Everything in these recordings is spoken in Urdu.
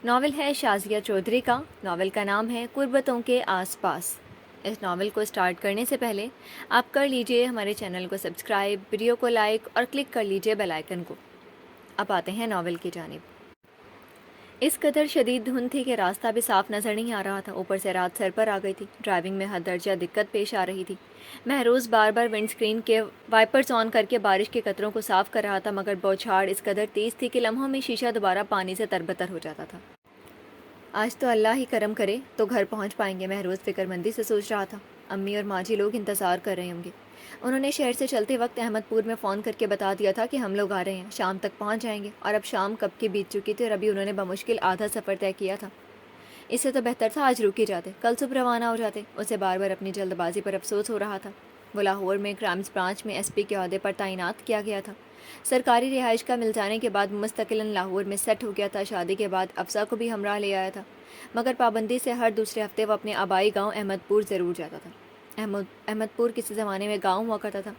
ناول ہے شازیہ چودھری کا۔ ناول کا نام ہے قربتوں کے آس پاس۔ اس ناول کو سٹارٹ کرنے سے پہلے آپ کر لیجئے ہمارے چینل کو سبسکرائب، ویڈیو کو لائک اور کلک کر لیجئے بیل آئیکن کو۔ اب آتے ہیں ناول کی جانب۔ اس قدر شدید دھند تھی کہ راستہ بھی صاف نظر نہیں آ رہا تھا، اوپر سے رات سر پر آ گئی تھی۔ ڈرائیونگ میں حد درجہ دقت پیش آ رہی تھی۔ مہروز بار بار ونڈ اسکرین کے وائپرز آن کر کے بارش کے قطروں کو صاف کر رہا تھا، مگر بوچھاڑ اس قدر تیز تھی کہ لمحوں میں شیشہ دوبارہ پانی سے تربتر ہو جاتا تھا۔ آج تو اللہ ہی کرم کرے تو گھر پہنچ پائیں گے، مہروز فکر مندی سے سوچ رہا تھا۔ امی اور ماجی لوگ انتظار کر رہے ہوں گے۔ انہوں نے شہر سے چلتے وقت احمد پور میں فون کر کے بتا دیا تھا کہ ہم لوگ آ رہے ہیں، شام تک پہنچ جائیں گے، اور اب شام کب کی بیت چکی تھی اور ابھی انہوں نے بمشکل آدھا سفر طے کیا تھا۔ اس سے تو بہتر تھا آج رک ہی جاتے، کل صبح روانہ ہو جاتے۔ اسے بار بار اپنی جلد بازی پر افسوس ہو رہا تھا۔ وہ لاہور میں کرائمز برانچ میں ایس پی کے عہدے پر تعینات کیا گیا تھا۔ سرکاری رہائش کا مل جانے کے بعد مستقلاً لاہور میں سیٹ ہو گیا تھا۔ شادی کے بعد افسا کو بھی ہمراہ لے آیا تھا، مگر پابندی سے ہر دوسرے ہفتے وہ اپنے آبائی گاؤں احمد پور ضرور جاتا تھا۔ احمد پور کسی زمانے میں گاؤں ہوا کرتا تھا،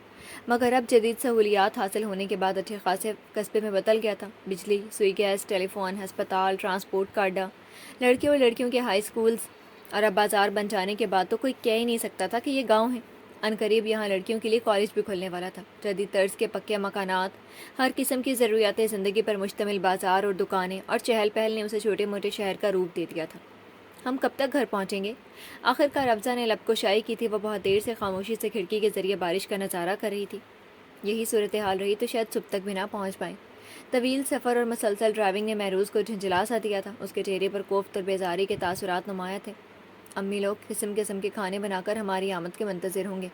مگر اب جدید سہولیات حاصل ہونے کے بعد اچھے خاصے قصبے میں بدل گیا تھا۔ بجلی، سوئی گیس، ٹیلی فون، ہسپتال، ٹرانسپورٹ کا اڈا، لڑکیوں اور لڑکیوں کے ہائی سکولز، اور اب بازار بن جانے کے بعد تو کوئی کہہ ہی نہیں سکتا تھا کہ یہ گاؤں ہے۔ عنقریب یہاں لڑکیوں کے لیے کالج بھی کھلنے والا تھا۔ جدید طرز کے پکے مکانات، ہر قسم کی ضروریات زندگی پر مشتمل بازار اور دکانیں اور چہل پہل نے اسے چھوٹے موٹے شہر کا روپ دے دیا تھا۔ ہم کب تک گھر پہنچیں گے؟ آخر کار افزا نے لب کشائی کی تھی۔ وہ بہت دیر سے خاموشی سے کھڑکی کے ذریعے بارش کا نظارہ کر رہی تھی۔ یہی صورتحال رہی تو شاید صبح تک بھی نہ پہنچ پائیں۔ طویل سفر اور مسلسل ڈرائیونگ نے مہروز کو جھنجھلا سا دیا تھا۔ اس کے چہرے پر کوفت اور بیزاری کے تاثرات نمایاں تھے۔ امی لوگ قسم قسم کے کھانے بنا کر ہماری آمد کے منتظر ہوں گے۔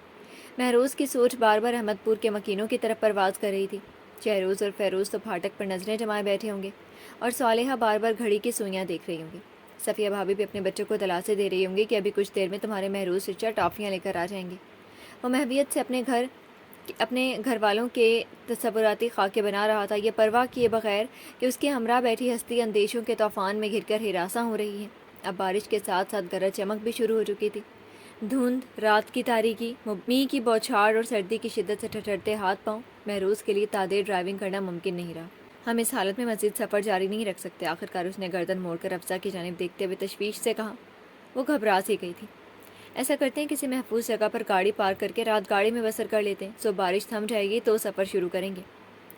مہروز کی سوچ بار بار احمد پور کے مکینوں کی طرف پرواز کر رہی تھی۔ شہروز اور فیروز تو پھاٹک پر نظریں جمائے بیٹھے ہوں گے، اور صالحہ بار بار گھڑی کی سوئیاں دیکھ رہی ہوں گی۔ صفیہ بھابھی بھی اپنے بچوں کو دلاسے دے رہی ہوں گی کہ ابھی کچھ دیر میں تمہارے مہروز چچا ٹافیاں لے کر آ جائیں گے۔ وہ محویت سے اپنے گھر والوں کے تصوراتی خاکے بنا رہا تھا، یہ پرواہ کیے بغیر کہ اس کے ہمراہ بیٹھی ہستی اندیشوں کے طوفان میں گھر کر ہراساں ہو رہی ہے۔ اب بارش کے ساتھ ساتھ گرج چمک بھی شروع ہو چکی تھی۔ دھند، رات کی تاریکی، می کی بوچھاڑ اور سردی کی شدت سے ٹھٹھرتے ہاتھ پاؤں، مہروز کے لیے تادیر ڈرائیونگ کرنا ممکن نہیں رہا۔ ہم اس حالت میں مزید سفر جاری نہیں رکھ سکتے۔ آخر کار اس نے گردن موڑ کر افسا کی جانب دیکھتے ہوئے تشویش سے کہا۔ وہ گھبرا سی گئی تھی۔ ایسا کرتے ہیں کسی محفوظ جگہ پر گاڑی پارک کر کے رات گاڑی میں بسر کر لیتے ہیں، صبح بارش تھم جائے گی تو سفر شروع کریں گے۔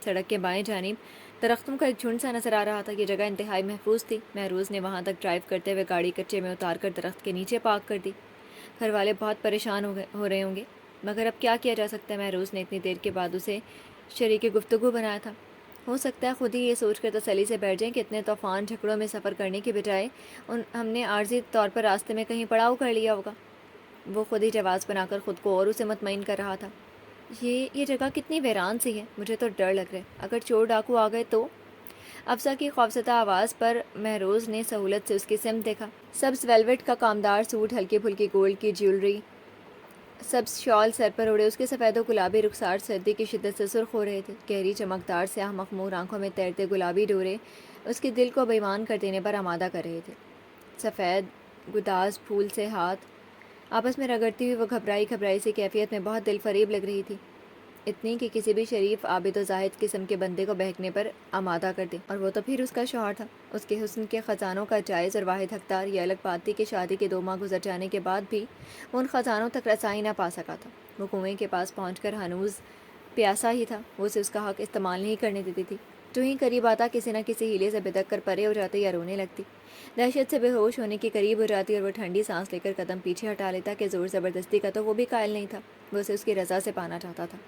سڑک کے بائیں جانب درختوں کا ایک جھنڈ سا نظر آ رہا تھا۔ یہ جگہ انتہائی محفوظ تھی۔ مہروز نے وہاں تک ڈرائیو کرتے ہوئے گاڑی کچے میں اتار کر درخت کے نیچے پارک کر دی۔ گھر والے بہت پریشان ہو رہے ہوں گے، مگر اب کیا کیا جا سکتا ہے؟ مہروز نے اتنی دیر کے بعد اسے شریک گفتگو بنایا تھا۔ ہو سکتا ہے خود ہی یہ سوچ کر تسلی سے بیٹھ جائیں کہ اتنے طوفان جھکڑوں میں سفر کرنے کے بجائے ہم نے عارضی طور پر راستے میں کہیں پڑاؤ کر لیا ہوگا۔ وہ خود ہی جواز بنا کر خود کو اور اسے مطمئن کر رہا تھا۔ یہ جگہ کتنی ویران سی ہے، مجھے تو ڈر لگ رہا ہے، اگر چور ڈاکو آ گئے تو؟ افسا کی خوفزدہ آواز پر مہروز نے سہولت سے اس کی سمت دیکھا۔ سبز ویلویٹ کا کامدار سوٹ، ہلکی پھلکی گولڈ کی جیولری، سبز شال سر پر اڑے، اس کے سفید و گلابی رخسار سردی کی شدت سے سرخ ہو رہے تھے۔ گہری چمکدار سیاہ مخمور آنکھوں میں تیرتے گلابی ڈورے اس کے دل کو بیمان کر دینے پر آمادہ کر رہے تھے۔ سفید گداز پھول سے ہاتھ آپس میں رگڑتی ہوئی وہ گھبرائی سی کیفیت میں بہت دل فریب لگ رہی تھی، اتنی کہ کسی بھی شریف عابد و زاہد قسم کے بندے کو بہکنے پر آمادہ کر دے، اور وہ تو پھر اس کا شوہر تھا۔ اس کے حسن کے خزانوں کا جائز اور واحد حقدار۔ یہ الگ بات تھی کہ شادی کے 2 ماہ گزر جانے کے بعد بھی وہ ان خزانوں تک رسائی نہ پا سکا تھا۔ وہ کنویں کے پاس پہنچ کر ہنوز پیاسا ہی تھا، وہ اسے اس کا حق استعمال نہیں کرنے دیتی تھی۔ جو ہی قریب آتا کسی نہ کسی ہیلے سے بدک کر پرے ہو جاتی یا رونے لگتی، دہشت سے بے ہوش ہونے کے قریب ہو جاتی، اور وہ ٹھنڈی سانس لے کر قدم پیچھے ہٹا لیتا کہ زور زبردستی کا تو وہ بھی قائل نہیں تھا، وہ اسے اس کی رضا سے پانا چاہتا تھا۔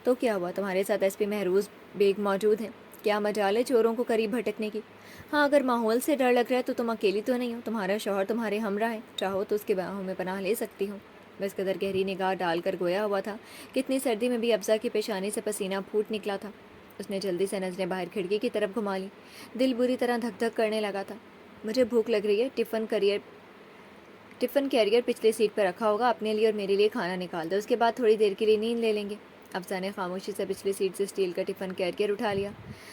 تو کیا ہوا؟ تمہارے ساتھ ایس پی مہروز بیگ موجود ہیں، کیا مجال ہے چوروں کو قریب بھٹکنے کی؟ ہاں، اگر ماحول سے ڈر لگ رہا ہے تو تم اکیلی تو نہیں ہو، تمہارا شوہر تمہارے ہمراہ ہے، چاہو تو اس کے باہوں میں پناہ لے سکتی ہوں۔ وہ اس قدر گہری نگاہ ڈال کر گویا ہوا تھا کہ اتنی سردی میں بھی افزا کی پیشانی سے پسینہ پھوٹ نکلا تھا۔ اس نے جلدی سے نظریں باہر کھڑکی کی طرف گھما لی۔ دل بری طرح دھک دھک کرنے لگا تھا۔ مجھے بھوک لگ رہی ہے، ٹفن کیریئر پچھلی سیٹ پر رکھا ہوگا، اپنے لیے اور میرے لیے کھانا نکال دو، اس کے بعد تھوڑی دیر کے لیے نیند لے لیں گے۔ افزا نے خاموشی سے پچھلی سیٹ سے اسٹیل کا ٹفن کیریئر اٹھا لیا۔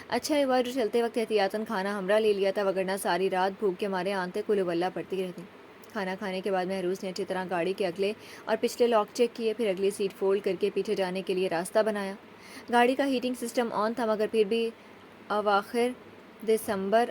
اچھا ہوا جو چلتے وقت احتیاطاً کھانا ہمراہ لے لیا تھا، وگرنہ ساری رات بھوک کے مارے آنتیں کلو بلا پڑتی رہتی۔ کھانا کھانے کے بعد مہروز نے اچھی طرح گاڑی کے اگلے اور پچھلے لاک چیک کیے، پھر اگلی سیٹ فولڈ کر کے پیچھے جانے کے لیے راستہ بنایا۔ گاڑی کا ہیٹنگ سسٹم آن تھا، مگر پھر بھی اواخر دسمبر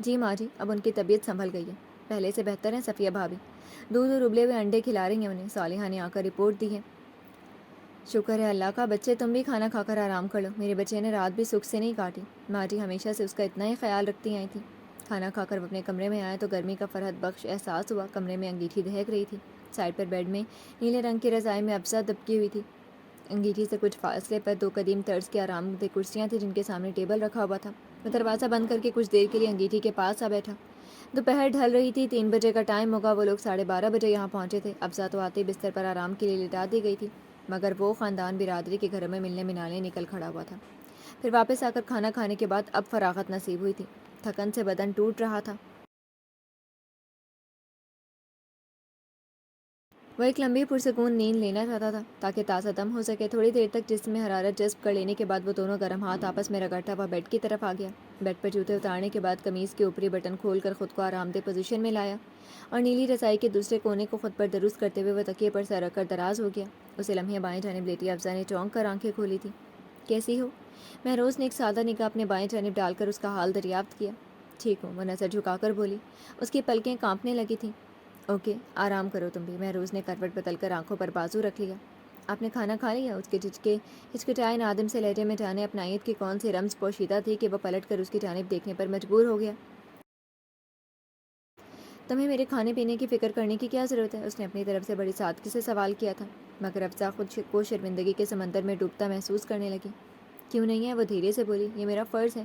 جی ماں جی، اب ان کی طبیعت سنبھل گئی ہے، پہلے سے بہتر ہے صفیہ بھابھی، دودھ اور ابلے ہوئے انڈے کھلا رہی ہیں انہیں، صالحہ نے آ کر رپورٹ دی ہے۔ شکر ہے اللہ کا، بچے تم بھی کھانا کھا کر آرام کر لو، میرے بچے نے رات بھی سکھ سے نہیں کاٹی، ماں جی ہمیشہ سے اس کا اتنا ہی خیال رکھتی آئی تھی۔ کھانا کھا کر وہ اپنے کمرے میں آیا تو گرمی کا فرحت بخش احساس ہوا، کمرے میں انگیٹھی دہک رہی تھی، سائڈ پر بیڈ میں نیلے رنگ کی رضائی میں افزا دبکی ہوئی تھی، انگیٹھی سے کچھ فاصلے پر دو قدیم طرز کی آرام دہ کرسیاں تھیں جن کے سامنے ٹیبل رکھا ہوا تھا۔ وہ دروازہ بند کر کے کچھ دیر کے لیے انگیٹھی کے پاس آ بیٹھا۔ دوپہر ڈھل رہی تھی، 3 بجے کا ٹائم ہوگا، وہ لوگ 12:30 بجے یہاں پہنچے تھے۔ افزا تو آتے بستر پر آرام کے لیے لٹا دی گئی تھی، مگر وہ خاندان برادری کے گھروں میں ملنے منانے نکل کھڑا ہوا تھا۔ پھر واپس آ کر کھانا کھانے کے بعد اب فراغت نصیب ہوئی تھی، تھکن سے بدن ٹوٹ رہا تھا۔ وہ ایک لمبی پرسکون نیند لینا چاہتا تھا تاکہ تازہ دم ہو سکے۔ تھوڑی دیر تک جسم میں حرارت جذب کر لینے کے بعد وہ دونوں گرم ہاتھ آپس میں رگڑتا ہوا بیڈ کی طرف آ گیا۔ بیڈ پر جوتے اتارنے کے بعد قمیض کے اوپری بٹن کھول کر خود کو آرام دہ پوزیشن میں لایا اور نیلی رضائی کے دوسرے کونے کو خود پر درست کرتے ہوئے وہ تکیے پر سر رکھ کر دراز ہو گیا۔ اسے لمحے بائیں جانب لیٹی افزا نے چونک کر آنکھیں کھولی تھی۔ کیسی ہو؟ مہروز نے ایک سادہ نگاہ اپنے بائیں جانب ڈال کر اس کا حال دریافت کیا۔ ٹھیک ہوں، وہ نظر جھکا کر بولی۔ اس کی پلکیں کانپنے لگی تھیں۔ اوکے، آرام کرو تم بھی۔ مہروز نے کروٹ بدل کر آنکھوں پر بازو رکھ لیا۔ آپ نے کھانا کھا لیا؟ اس کے ہچکچائے نادم سے لہجے میں جانے اپنائیت کی کون سی رمز پوشیدہ تھی کہ وہ پلٹ کر اس کی جانب دیکھنے پر مجبور ہو گیا۔ تمہیں میرے کھانے پینے کی فکر کرنے کی کیا ضرورت ہے؟ اس نے اپنی طرف سے بڑی سادگی سے سوال کیا تھا، مگر افزا خود کو شرمندگی کے سمندر میں ڈوبتا محسوس کرنے لگی۔ کیوں نہیں ہے؟ وہ دھیرے سے بولی۔ یہ میرا فرض ہے۔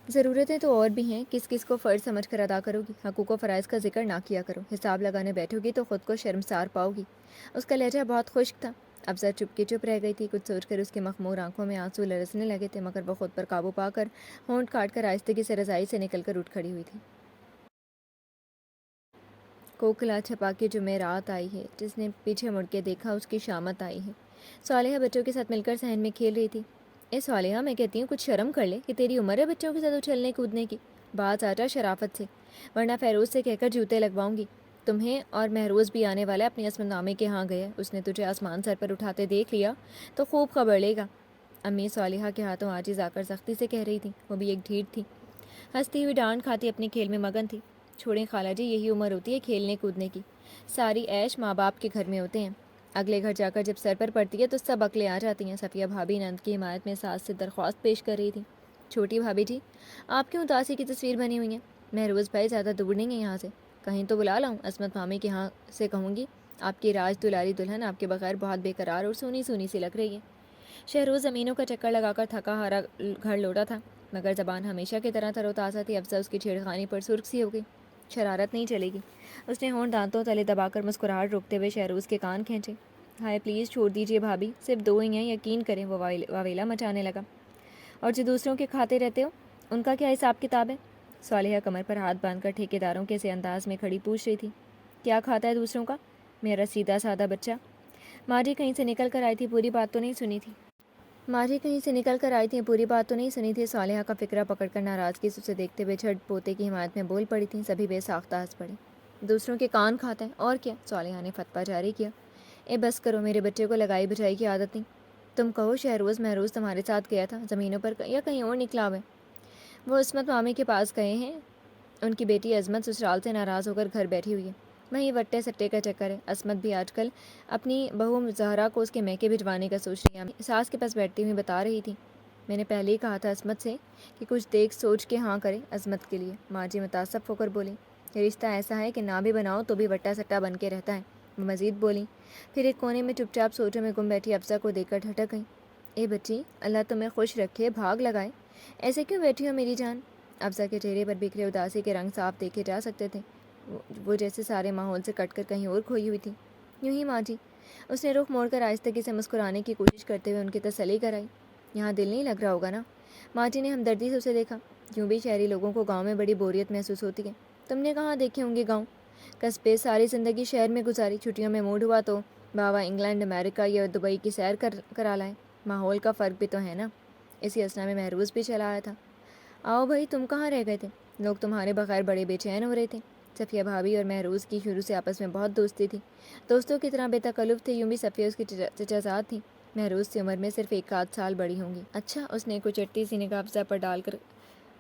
ضرورتیں تو اور بھی ہیں، کس کس کو فرض سمجھ کر ادا کرو گی؟ حقوق و فرائض کا ذکر نہ کیا کرو، حساب لگانے بیٹھو گی تو خود کو شرمسار پاؤ گی۔ اس کا لہجہ بہت خشک تھا۔ افزا چپ کی چپ رہ گئی تھی، کچھ سوچ کر اس کی مخمور آنکھوں میں آنسو لرزنے لگے تھے، مگر وہ خود پر قابو پا کر ہونٹ کاٹ کر آہستگی سے رضائی سے نکل کر اٹھ کھڑی ہوئی تھی۔ کوکھلا چھپا کے جمعرات آئی ہے، جس نے پیچھے مڑ کے دیکھا اس کی شامت آئی ہے۔ صالحہ بچوں کے ساتھ مل کر صحن میں کھیل رہی تھی۔ اے صالحہ، میں کہتی ہوں کچھ شرم کر لے، کہ تیری عمر ہے بچوں کے ساتھ اچھلنے کودنے کی؟ بات آ جا شرافت سے، ورنہ فیروز سے کہہ کر جوتے لگواؤں گی۔ تمہیں اور مہروز بھی آنے والا ہے، اپنی عصمت نامے کے ہاں گئے، اس نے تجھے آسمان سر پر اٹھاتے دیکھ لیا تو خوب خبر لے گا۔ امی صالحہ کے ہاتھوں عاجز آ کر سختی سے کہہ رہی تھی، وہ بھی ایک ڈھیٹ تھی، ہنستی ہوئی ڈانٹ کھاتی اپنے کھیل میں مگن تھی۔ چھوڑیں خالہ جی، یہی عمر ہوتی ہے کھیلنے کودنے کی، ساری عیش ماں باپ کے گھر میں ہوتے ہیں، اگلے گھر جا کر جب سر پر پڑتی ہے تو سب عقلیں آ جاتی ہیں۔ صفیہ بھابھی نند کی حمایت میں ساس سے درخواست پیش کر رہی تھی۔ چھوٹی بھابھی جی، آپ کیوں اداسی کی تصویر بنی ہوئی ہیں؟ مہروز بھائی زیادہ دور نہیں ہے یہاں سے، کہیں تو بلا لاؤں؟ عصمت مامی کے ہاں سے کہوں گی، آپ کی راج دلاری دلہن آپ کے بغیر بہت بے قرار اور سونی سونی سی لگ رہی ہے۔ شہروز زمینوں کا چکر لگا کر تھکا ہارا گھر لوٹا تھا، مگر زبان ہمیشہ کی طرح تر و تازہ تھی۔ افزا اس کی چھیڑخانی پر سرخ سی ہو گئی۔ شرارت نہیں چلے گی۔ اس نے ہونٹ دانتوں تلے دبا کر مسکراہٹ روکتے ہوئے شہروز کے کان کھینچے۔ ہائے پلیز چھوڑ دیجیے بھابھی، صرف 2 ہی ہیں، یقین کریں، وہ واویلا مچانے لگا۔ اور جو دوسروں کے کھاتے رہتے ہو، ان کا کیا حساب کتاب ہے؟ صالحہ کمر پر ہاتھ باندھ کر ٹھیکیداروں کے سے انداز میں کھڑی پوچھ رہی تھی۔ کیا کھاتا ہے دوسروں کا؟ میرا سیدھا سادہ بچہ۔ ماں جی کہیں سے نکل کر آئی تھی، پوری بات تو نہیں سنی تھی؟ ماں جی کہیں سے نکل کر آئی تھیں، پوری بات تو نہیں سنی تھی؟ صالحہ کا فکرہ پکڑ کر ناراضگی سے اسے دیکھتے ہوئے جھٹ پوتے کی حمایت میں بول پڑی تھیں۔ سبھی بے ساختہ ہنس پڑے۔ دوسروں کے کان کھاتا ہے اور کیا؟ صالحہ نے فتویٰ جاری کیا۔ اے بس کرو، میرے بچے کو لگائی بجائی کی عادت نہیں۔ تم کہو شہروز مہروز تمہارے ساتھ گیا تھا زمینوں پر یا کہیں اور نکلا ہوا ہے؟ وہ عصمت مامی کے پاس گئے ہیں، ان کی بیٹی عظمت سسرال سے ناراض ہو کر گھر بیٹھی ہوئی ہے، وہیں وٹے سٹے کا چکر ہے۔ عصمت بھی آج کل اپنی بہو زہرا کو اس کے میکے بھجوانے کا سوچ رہی ہے، ساس کے پاس بیٹھتی ہوئی بتا رہی تھی۔ میں نے پہلے ہی کہا تھا عصمت سے کہ کچھ دیکھ سوچ کے ہاں کرے عظمت کے لیے۔ ماں جی متاسف ہو کر بولی، یہ رشتہ ایسا ہے کہ نہ بھی بناؤ تو بھی وٹا سٹا بن کے رہتا ہے۔ وہ مزید بولی، پھر ایک کونے میں چپ چاپ سوچوں میں گم بیٹھی افزا کو دیکھ کر ٹھٹک گئی۔ اے بچی، اللہ تمہیں خوش رکھے، بھاگ لگائے، ایسے کیوں بیٹھی ہو میری جان؟ افزا کے چہرے پر بکھرے اداسی کے رنگ صاف دیکھے جا سکتے تھے، وہ جیسے سارے ماحول سے کٹ کر کہیں اور کھوئی ہوئی تھی۔ یوں ہی ماں جی، اس نے رخ موڑ کر آہستگی سے مسکرانے کی کوشش کرتے ہوئے ان کی تسلی کرائی۔ یہاں دل نہیں لگ رہا ہوگا نا؟ ماں جی نے ہمدردی سے اسے دیکھا۔ یوں بھی شہری لوگوں کو گاؤں میں بڑی بوریت محسوس ہوتی ہے، تم نے کہاں دیکھے ہوں گے گاؤں قصبے، ساری زندگی شہر میں گزاری، چھٹیوں میں موڈ ہوا تو باوا انگلینڈ، امریکہ یا دبئی کی سیر کرا لائے۔ ماحول کا فرق بھی تو ہے نا۔ اسی اسنا میں مہروز بھی چلا آیا تھا۔ آؤ بھائی، تم کہاں رہ گئے تھے؟ لوگ تمہارے بغیر بڑے بے چین ہو رہے تھے۔ صفیہ بھابھی اور مہروز کی شروع سے آپس میں بہت دوستی تھی، دوستوں کی طرح بے تکلف تھے۔ یوں بھی صفیہ اس کی چچازاد تھی، مہروز سے عمر میں صرف 1 آدھ سال بڑی ہوں گی۔ اچھا، اس نے کوئی چٹی سی نگاہ افزا پر ڈال کر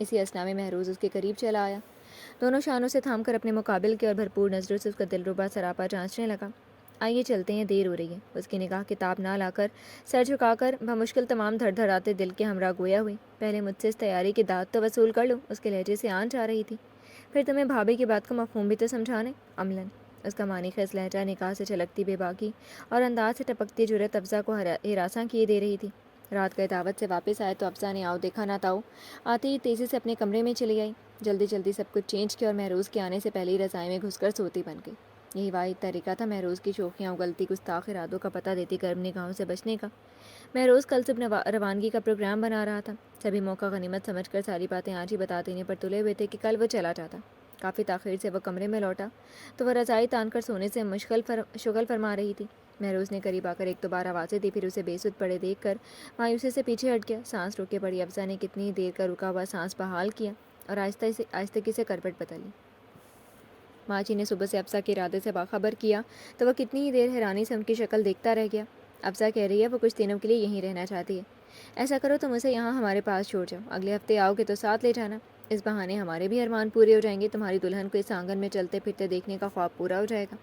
اسی اسنا میں محروز اس کے قریب چلا آیا، دونوں شانوں سے تھام کر اپنے مقابل کے اور بھرپور نظروں سے اس کا دلربا سراپا جانچنے لگا۔ آئیے چلتے ہیں، دیر ہو رہی ہے۔ اس کی نگاہ کتاب نہ لا کر سر جھکا کر بمشکل تمام دھڑ دھڑ آتے دل کے ہمراہ گویا ہوئی۔ پہلے مجھ سے اس تیاری کی داد تو وصول کر لو، اس کے لہجے سے آن جا رہی تھی۔ پھر تمہیں بھابھی کی بات کا مفہوم بھی تو سمجھانے، عملاً۔ اس کا معنی خیز لہجہ نکاح سے چھلکتی بے باکی اور انداز سے ٹپکتی جرأت افزا کو ہراساں کیے دے رہی تھی۔ رات گئے دعوت سے واپس آئے تو افزا نے آؤ دیکھا نہ تاؤ آتے ہی تیزی سے اپنے کمرے میں چلی آئی، جلدی جلدی سب کچھ چینج کیا اور محروز کے آنے سے پہلے ہی رضائی میں گھس کر سوتی بن گئی۔ یہی واحد طریقہ تھا محروز کی شوخیاں اگلتی گستاخ ارادوں کا پتہ دیتی گرم نگاہوں سے بچنے کا۔ محروز کل صبح روانگی کا پروگرام بنا رہا تھا، سبھی موقع غنیمت سمجھ کر ساری باتیں آج ہی بتا دینے پر تلے ہوئے تھے کہ کل وہ چلا جاتا۔ کافی تاخیر سے وہ کمرے میں لوٹا تو وہ رضائی تان کر سونے سے شغل فرما رہی تھی۔ محروز نے قریب آ کر ایک دو بار آوازیں دی، پھر اسے بے سود پڑے دیکھ کر مایوسی سے پیچھے ہٹ گیا۔ سانس روکے پڑی افزا نے کتنی دیر کا رکا ہوا سانس بحال کیا اور آہستگی سے کربٹ بدلی۔ ماجی نے صبح سے افزا کے ارادے سے باخبر کیا تو وہ کتنی ہی دیر حیرانی سے ان کی شکل دیکھتا رہ گیا۔ افزا کہہ رہی ہے وہ کچھ دنوں کے لیے یہیں رہنا چاہتی ہے۔ ایسا کرو تم اسے یہاں ہمارے پاس چھوڑ جاؤ، اگلے ہفتے آؤ گے تو ساتھ لے جانا، اس بہانے ہمارے بھی ارمان پورے ہو جائیں گے، تمہاری دلہن کو اس آنگن میں چلتے پھرتے دیکھنے کا خواب پورا ہو جائے گا۔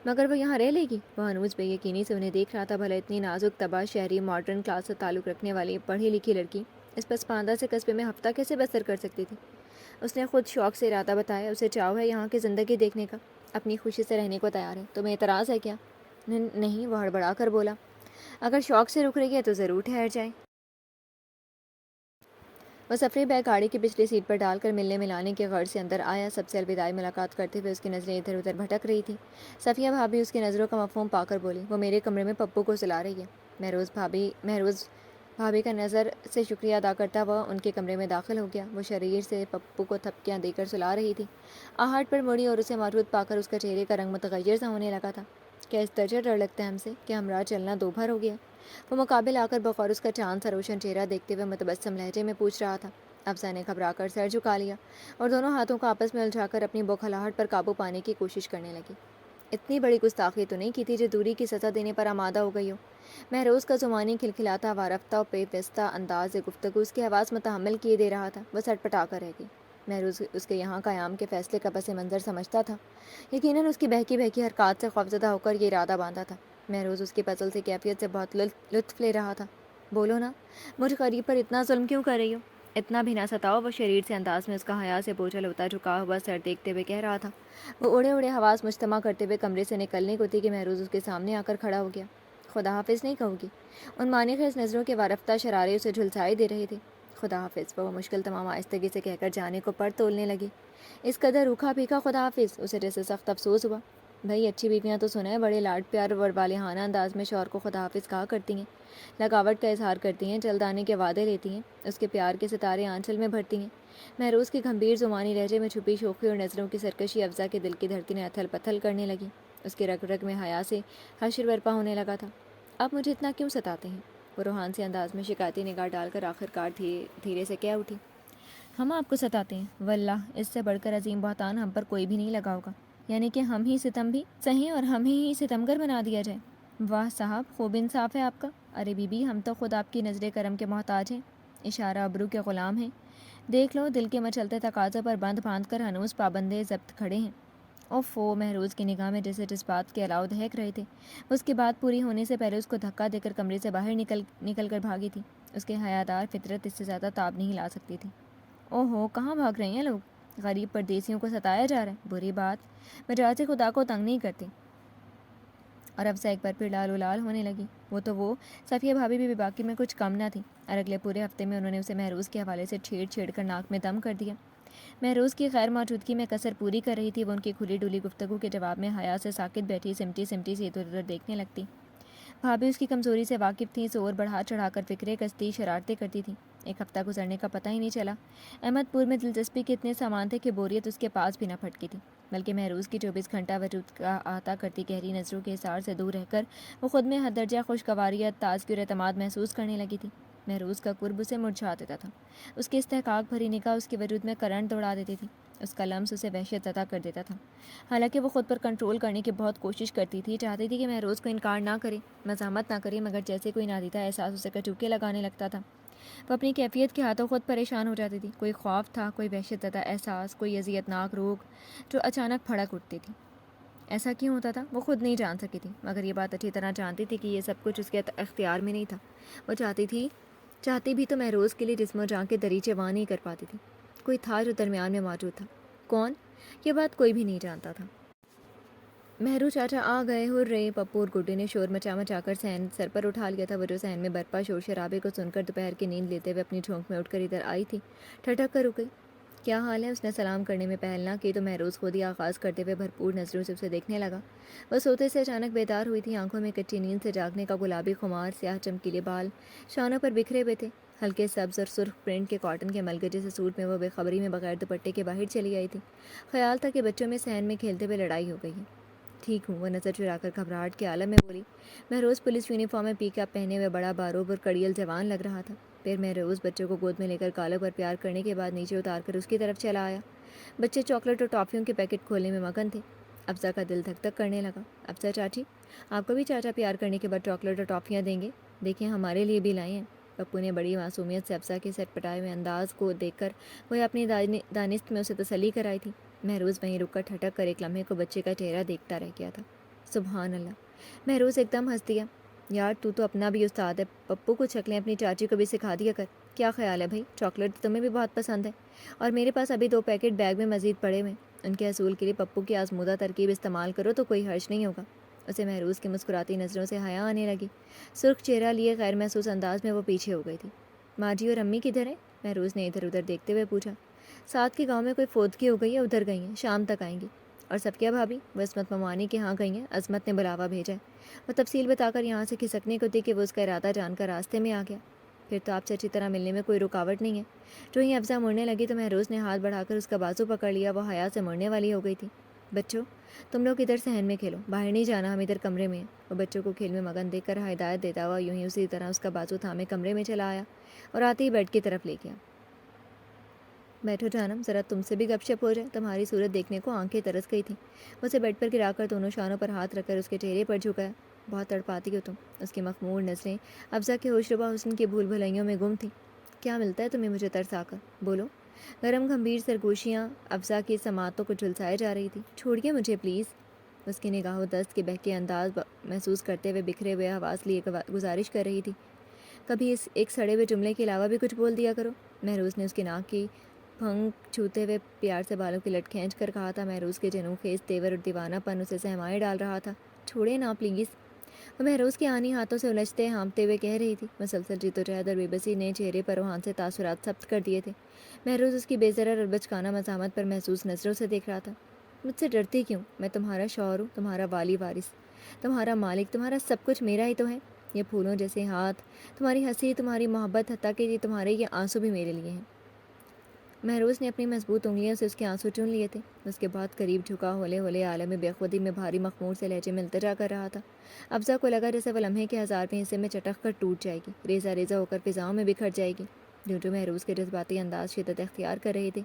مگر وہ یہاں رہ لے گی؟ وہ ہنوز بے یقینی سے انہیں دیکھ رہا تھا۔ بھلا اتنی نازک طبع، شہری، ماڈرن کلاس سے تعلق رکھنے والی پڑھی لکھی لڑکی اس پسپاندہ سے قصبے میں ہفتہ کیسے بسر کر سکتی تھی؟ اس نے خود شوق سے ارادہ بتایا، اسے چاو ہے یہاں کی زندگی دیکھنے کا، اپنی خوشی سے رہنے کو تیار ہے۔ تمہیں اعتراض ہے کیا؟ نہیں، وہ ہڑبڑا کر بولا۔ اگر شوق سے رک رہی ہے تو ضرور ٹھہر جائے۔ وہ سفری بیگ گاڑی کی پچھلی سیٹ پر ڈال کر ملنے ملانے کے غرض سے اندر آیا۔ سب سے الوداعی ملاقات کرتے ہوئے اس کی نظریں ادھر ادھر بھٹک رہی تھیں۔ صفیہ بھابھی اس کی نظروں کا مفہوم پا کر بولی، وہ میرے کمرے میں پپو کو سلا رہی ہے۔ محروز بھابھی کا نظر سے شکریہ ادا کرتا ہوا ان کے کمرے میں داخل ہو گیا۔ وہ شریر سے پپو کو تھپکیاں دے کر سلا رہی تھی۔ آہٹ پر مڑی اور اسے موجود پا کر اس کا چہرے کا رنگ متغیر سا ہونے لگا تھا۔ کیا اس درجہ ڈر لگتا ہے ہم سے کہ ہمراہ چلنا دو بھر ہو گیا؟ وہ مقابل آ کر بغور اس کا چاند سا روشن چہرہ دیکھتے ہوئے متبسم لہجے میں پوچھ رہا تھا۔ افزا نے گھبرا کر سر جھکا لیا اور دونوں ہاتھوں کو آپس میں الجھا کر اپنی بوکھلاہٹ پر قابو پانے کی کوشش کرنے لگی۔ اتنی بڑی گستاخی تو نہیں کی تھی جو دوری کی سزا دینے پر آمادہ ہو گئی ہو۔ محروز کا زمانی کھلکھلاتا وارفتہ و پیوستہ انداز گفتگو اس کے حواس متحمل کیے دے رہا تھا۔ وہ سٹ پٹا کر رہ گئی۔ محروز اس کے یہاں قیام کے فیصلے کا پس منظر سمجھتا تھا۔ یقیناً اس کی بہکی بہکی حرکات سے خوفزدہ ہو کر یہ ارادہ باندھا تھا۔ محروز اس کی پزل سے کیفیت سے بہت لطف لے رہا تھا۔ بولو نا، مجھ غریب پر اتنا ظلم کیوں کر رہی ہو؟ اتنا بھی نہ ستاؤ، وہ شریر سے انداز میں اس کا حیا سے بوجھل ہوتا جھکا ہوا سر دیکھتے ہوئے کہہ رہا تھا۔ وہ اڑے اڑے حواس مجتمع کرتے ہوئے کمرے سے نکلنے کو تھی کہ محروز اس کے سامنے آ کر کھڑا ہو گیا۔ خدا حافظ نہیں کہو گی؟ ان معنی خیز نظروں کے وارفتہ شرارے اسے جھلسائے دے رہے تھے۔ خدا حافظ، وہ مشکل تمام آہستگی سے کہہ کر جانے کو پر تولنے لگی۔ اس قدر روکھا پھیکا خدا حافظ، اسے جیسے سخت افسوس ہوا۔ بھئی اچھی بیویاں تو سنا ہے بڑے لاڈ پیار اور والہانہ انداز میں شوہر کو خدا حافظ کہا کرتی ہیں، لگاوٹ کا اظہار کرتی ہیں، جلد آنے کے وعدے لیتی ہیں، اس کے پیار کے ستارے آنچل میں بھرتی ہیں۔ محروز کے گھمبیر زمانی لہجے میں چھپی شوخی اور نظروں کی سرکشی افزا کے دل کی دھڑکنیں اتھل پتھل کرنے لگی۔ اس کے رگ رگ میں حیا سے حشر برپا ہونے لگا تھا۔ آپ مجھے اتنا کیوں ستاتے ہیں؟ وہ روحان سے انداز میں شکایتی نگاہ ڈال کر آخرکار دھیرے سے کہہ اٹھی۔ ہم آپ کو ستاتے ہیں؟ واللہ اس سے بڑھ کر عظیم بہتان ہم پر کوئی بھی نہیں لگا ہوگا، یعنی کہ ہم ہی ستم بھی سہیں اور ہم ہی ستمگر بنا دیا جائے۔ واہ صاحب، خوب انصاف ہے آپ کا۔ ارے بی بی، ہم تو خود آپ کی نظر کرم کے محتاج ہیں، اشارہ ابرو کے غلام ہیں۔ دیکھ لو، دل کے مچلتے تقاضوں پر بند باندھ کر ہنوز پابندے ضبط کھڑے ہیں۔ اوفو، محروز کی نگاہ میں جیسے جذبات کے الاؤ دہک رہے تھے۔ اس کی بات پوری ہونے سے پہلے اس کو دھکا دے کر کمرے سے باہر نکل کر بھاگی تھی۔ اس کے حیادار فطرت اس سے زیادہ تاب نہیں لا سکتی تھی۔ اوہو، کہاں بھاگ رہے ہیں لوگ؟ غریب پردیسیوں کو ستایا جا رہا ہے، بری بات، مجاز خدا کو تنگ نہیں کرتی۔ اور افزا ایک بار پھر لال و لال ہونے لگی۔ وہ صفیہ بھابھی بھی باقی میں کچھ کم نہ تھی، اور اگلے پورے ہفتے میں انہوں نے اسے محروز کے حوالے سے چھیڑ کر ناک میں دم کر دیا۔ محروز کی غیر موجودگی میں کسر پوری کر رہی تھی۔ وہ ان کی کھلی ڈولی گفتگو کے جواب میں حیا سے ساکت بیٹھی سمٹی سے ادھر ادھر دیکھنے لگتی۔ بھابھی اس کی کمزوری سے واقف تھیں، زور بڑھا چڑھا کر فکریں کستی، شرارتیں کرتی تھیں۔ ایک ہفتہ گزرنے کا پتہ ہی نہیں چلا۔ احمد پور میں دلچسپی کے اتنے سامان تھے کہ بوریت اس کے پاس بھی نہ پھٹکی تھی، بلکہ محروز کی 24 گھنٹہ وجود کا احاطہ کرتی گہری نظروں کے حصار سے دور رہ کر وہ خود میں حد درجہ خوشگواریت، تازگی اور اعتماد محسوس کرنے لگی تھی۔ محروز کا قرب اسے مرجھا دیتا تھا۔ اس کی استحقاق بھری نگاہ اس کے وجود میں کرنٹ دوڑا دیتی تھی۔ اس کا لمس اسے وحشت زدہ کر دیتا تھا۔ حالانکہ وہ خود پر کنٹرول کرنے کی بہت کوشش کرتی تھی، چاہتی تھی کہ محروز کو انکار نہ کرے، مزاحمت نہ کرے، مگر جیسے کوئی نادیدہ احساس اسے کچوکے لگانے لگتا تھا۔ وہ اپنی کیفیت کے ہاتھوں خود پریشان ہو جاتی تھی. کوئی خوف تھا، کوئی وحشت زدہ احساس، کوئی اذیتناک روگ جو اچانک پھڑک اٹھتی تھی. ایسا کیوں ہوتا تھا وہ خود نہیں جان سکی تھی، مگر یہ بات اچھی طرح جانتی تھی کہ یہ سب کچھ اس کے اختیار میں نہیں تھا. وہ چاہتی بھی تو مہروز کے لیے جسم و جان کے دریچے وہاں نہیں کر پاتی تھی. کوئی تھا جو درمیان میں موجود تھا. کون؟ یہ بات کوئی بھی نہیں جانتا تھا. مہرو چاچا آ گئے. ہر رہے پپو اور گڈو نے شور مچا کر صحن سر پر اٹھا لیا تھا. وہ جو صحن میں برپا شور شرابے کو سن کر دوپہر کی نیند لیتے ہوئے اپنی جھونک میں اٹھ کر ادھر آئی تھی، ٹھٹک کر رک گئی. کیا حال ہے؟ اس نے سلام کرنے میں پہل نہ کی تو مہروز خود ہی آغاز کرتے ہوئے بھرپور نظروں سے اسے دیکھنے لگا. وہ سوتے سے اچانک بیدار ہوئی تھی. آنکھوں میں کچی نیند سے جاگنے کا گلابی خمار، سیاہ چمکیلے بال شانوں پر بکھرے ہوئے تھے. ہلکے سبز اور سرخ پرنٹ کے کاٹن کے ملگے سے سوٹ میں وہ بے خبری میں بغیر دوپٹے کے باہر چلی آئی تھی. خیال تھا کہ بچوں میں صحن میں کھیلتے ہوئے لڑائی ہو گئی ہے. ٹھیک ہوں، وہ نظر چرا کر گھبراہٹ کے عالم میں بولی. مہروز پولیس یونیفارم میں پی کیپ پہنے ہوئے بڑا باروب اور کڑیل جوان لگ رہا تھا. پھر مہروز بچوں کو گود میں لے کر کالوں پر پیار کرنے کے بعد نیچے اتار کر اس کی طرف چلا آیا. بچے چاکلیٹ اور ٹافیوں کے پیکٹ کھولنے میں مگن تھے. افزا کا دل دھک دھک کرنے لگا. افزا چاچی، آپ کو بھی چاچا پیار کرنے کے بعد چاکلیٹ اور ٹافیاں دیں گے؟ دیکھیں ہمارے لیے بھی لائے ہیں. پپو نے بڑی معصومیت سے افزا کے سٹ پٹائے ہوئے انداز کو دیکھ کر وہ اپنی دانست میں اسے تسلی کرائی تھی. مہروز وہیں رک کر ٹھٹک کر ایک لمحے کو بچے کا چہرہ دیکھتا رہ گیا تھا. سبحان اللہ! مہروز ایک دم ہنس دیا. یار تو اپنا بھی استاد ہے. پپو کو شکلیں اپنی چاچی کو بھی سکھا دیا کر. کیا خیال ہے بھائی؟ چاکلیٹ تمہیں بھی بہت پسند ہے اور میرے پاس ابھی 2 پیکٹ بیگ میں مزید پڑے ہوئے. ان کے حصول کے لیے پپو کی آزمودہ ترکیب استعمال کرو تو کوئی حرج نہیں ہوگا. اسے مہروز کی مسکراتی نظروں سے حیا آنے لگی. سرخ چہرہ لیے غیر محسوس انداز میں وہ پیچھے ہو گئی تھی. ماں جی اور امی کدھر ہیں؟ مہروز نے ادھر ادھر دیکھتے ہوئے پوچھا. ساتھ کے گاؤں میں کوئی فوتگی ہو گئی ہے، ادھر گئی ہیں، شام تک آئیں گی. اور سب کیا بھابھی؟ وہ عصمت ممانی کے ہاں گئی ہیں، عظمت نے بلاوا بھیجا ہے. وہ تفصیل بتا کر یہاں سے کھسکنے کو تھی کہ وہ اس کا ارادہ جان کر راستے میں آ گیا. پھر تو آپ سے اچھی طرح ملنے میں کوئی رکاوٹ نہیں ہے. جو ہی افزا مڑنے لگی تو مہروز نے ہاتھ بڑھا کر اس کا بازو پکڑ لیا. وہ حیا سے مڑنے والی ہو گئی تھی. بچوں، تم لوگ ادھر صحن میں کھیلو، باہر نہیں جانا، ہم ادھر کمرے میں ہیں. وہ بچوں کو کھیل میں مگن دیکھ کر ہدایت دیتا ہوا یوں ہی اسی طرح اس کا بازو تھامے کمرے میں چلا آیا اور آتے ہی بیڈ کی طرف لے گیا. بیٹھو جانم، ذرا تم سے بھی گپ شپ ہو جائے. تمہاری صورت دیکھنے کو آنکھیں ترس گئی تھیں. اسے بیڈ پر گرا کر دونوں شانوں پر ہاتھ رکھ کر اس کے چہرے پر جھکایا. بہت تڑپاتی ہو تم. اس کی مخمور نظریں افزا کے ہوش ربا حسن کی بھول بھلائیوں میں گم تھیں. کیا ملتا ہے تمہیں مجھے ترس آ کر؟ بولو. گرم گمبھیر سرگوشیاں افزا کی سماعتوں کو جھلسائے جا رہی تھی. چھوڑیے مجھے پلیز. اس کی نگاہ و دست کے بہکے انداز محسوس کرتے ہوئے بکھرے ہوئے حواس لیے گزارش کر رہی تھی. کبھی اس ایک سڑے ہوئے جملے کے علاوہ بھی کچھ بول دیا کرو. مہروز نے اس کی ناک کی پھنگ چھوتے ہوئے پیار سے بالوں کی لٹ کھینچ کر کہا تھا. مہروز کے جنوں خیز تیور اور دیوانہ پن اسے سہمائے ڈال رہا تھا. چھوڑے نا پلیز. وہ مہروز کے آنی ہاتھوں سے الجھتے ہانپتے ہوئے کہہ رہی تھی. مسلسل جیت و جہد اور بے بسی نے چہرے پر روحان سے تاثرات ثبت کر دیے تھے. مہروز اس کی بے ضرر اور بچکانہ مزاحمت پر محسوس نظروں سے دیکھ رہا تھا. مجھ سے ڈرتی کیوں؟ میں تمہارا شوہر ہوں، تمہارا والی وارث، تمہارا مالک، تمہارا سب کچھ میرا ہی تو ہے. یہ پھولوں جیسے ہاتھ، تمہاری ہنسی، تمہاری محبت، حتیٰ کہ تمہارے یہ آنسو بھی میرے لیے ہیں. مہروز نے اپنی مضبوط انگلیوں سے اس کے آنسو چن لیے تھے. اس کے بعد قریب جھکا ہولے ہولے عالم بے خودی میں بھاری مخمور سے لہجے میں التجا کر رہا تھا. افزا کو لگا جیسے وہ لمحے کے ہزارویں حصے میں چٹک کر ٹوٹ جائے گی، ریزہ ریزہ ہو کر فضاؤں میں بکھر جائے گی. جو مہروز کے جذباتی انداز شدت اختیار کر رہے تھے،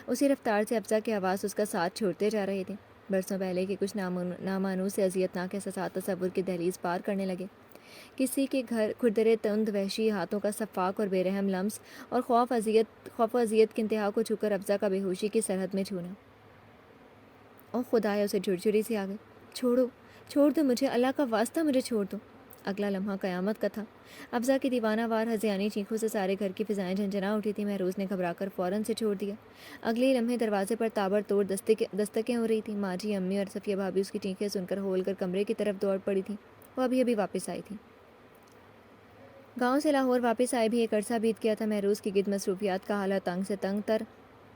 اسی رفتار سے افزا کے حواس اس کا ساتھ چھوڑتے جا رہے تھے. برسوں پہلے کے کچھ نامانوس سے اذیتناک احساسات تصور کی دہلیز پار کرنے لگے. کسی کے گھر کھردرے تند وحشی ہاتھوں کا شفاق اور بے رحم لمس اور خوف و اذیت کی انتہا کو چھو کر افزا کا بے ہوشی کی سرحد میں چھونا. اوہ خدایا، اسے جھرجھری سی آ گئی. چھوڑ دو مجھے، اللہ کا واسطہ مجھے چھوڑ دو. اگلا لمحہ قیامت کا تھا. افزا کی دیوانہ وار ہذیانی چیخوں سے سارے گھر کی فضائیں جھنجھنا اٹھی تھیں. مہروز نے گھبرا کر فوراً سے چھوڑ دیا. اگلے ہی لمحے دروازے پر تابڑ توڑ دستکیں ہو رہی تھیں. ماں جی، امی اور صفیہ بھابھی اس کی چیخیں سن کر ہول کر کمرے کی طرف دوڑ پڑی تھیں. وہ ابھی واپس آئی تھی. گاؤں سے لاہور واپس آئے بھی ایک عرصہ بیت گیا تھا. مہروز کی گد مصروفیات کا حالہ تنگ سے تنگ تر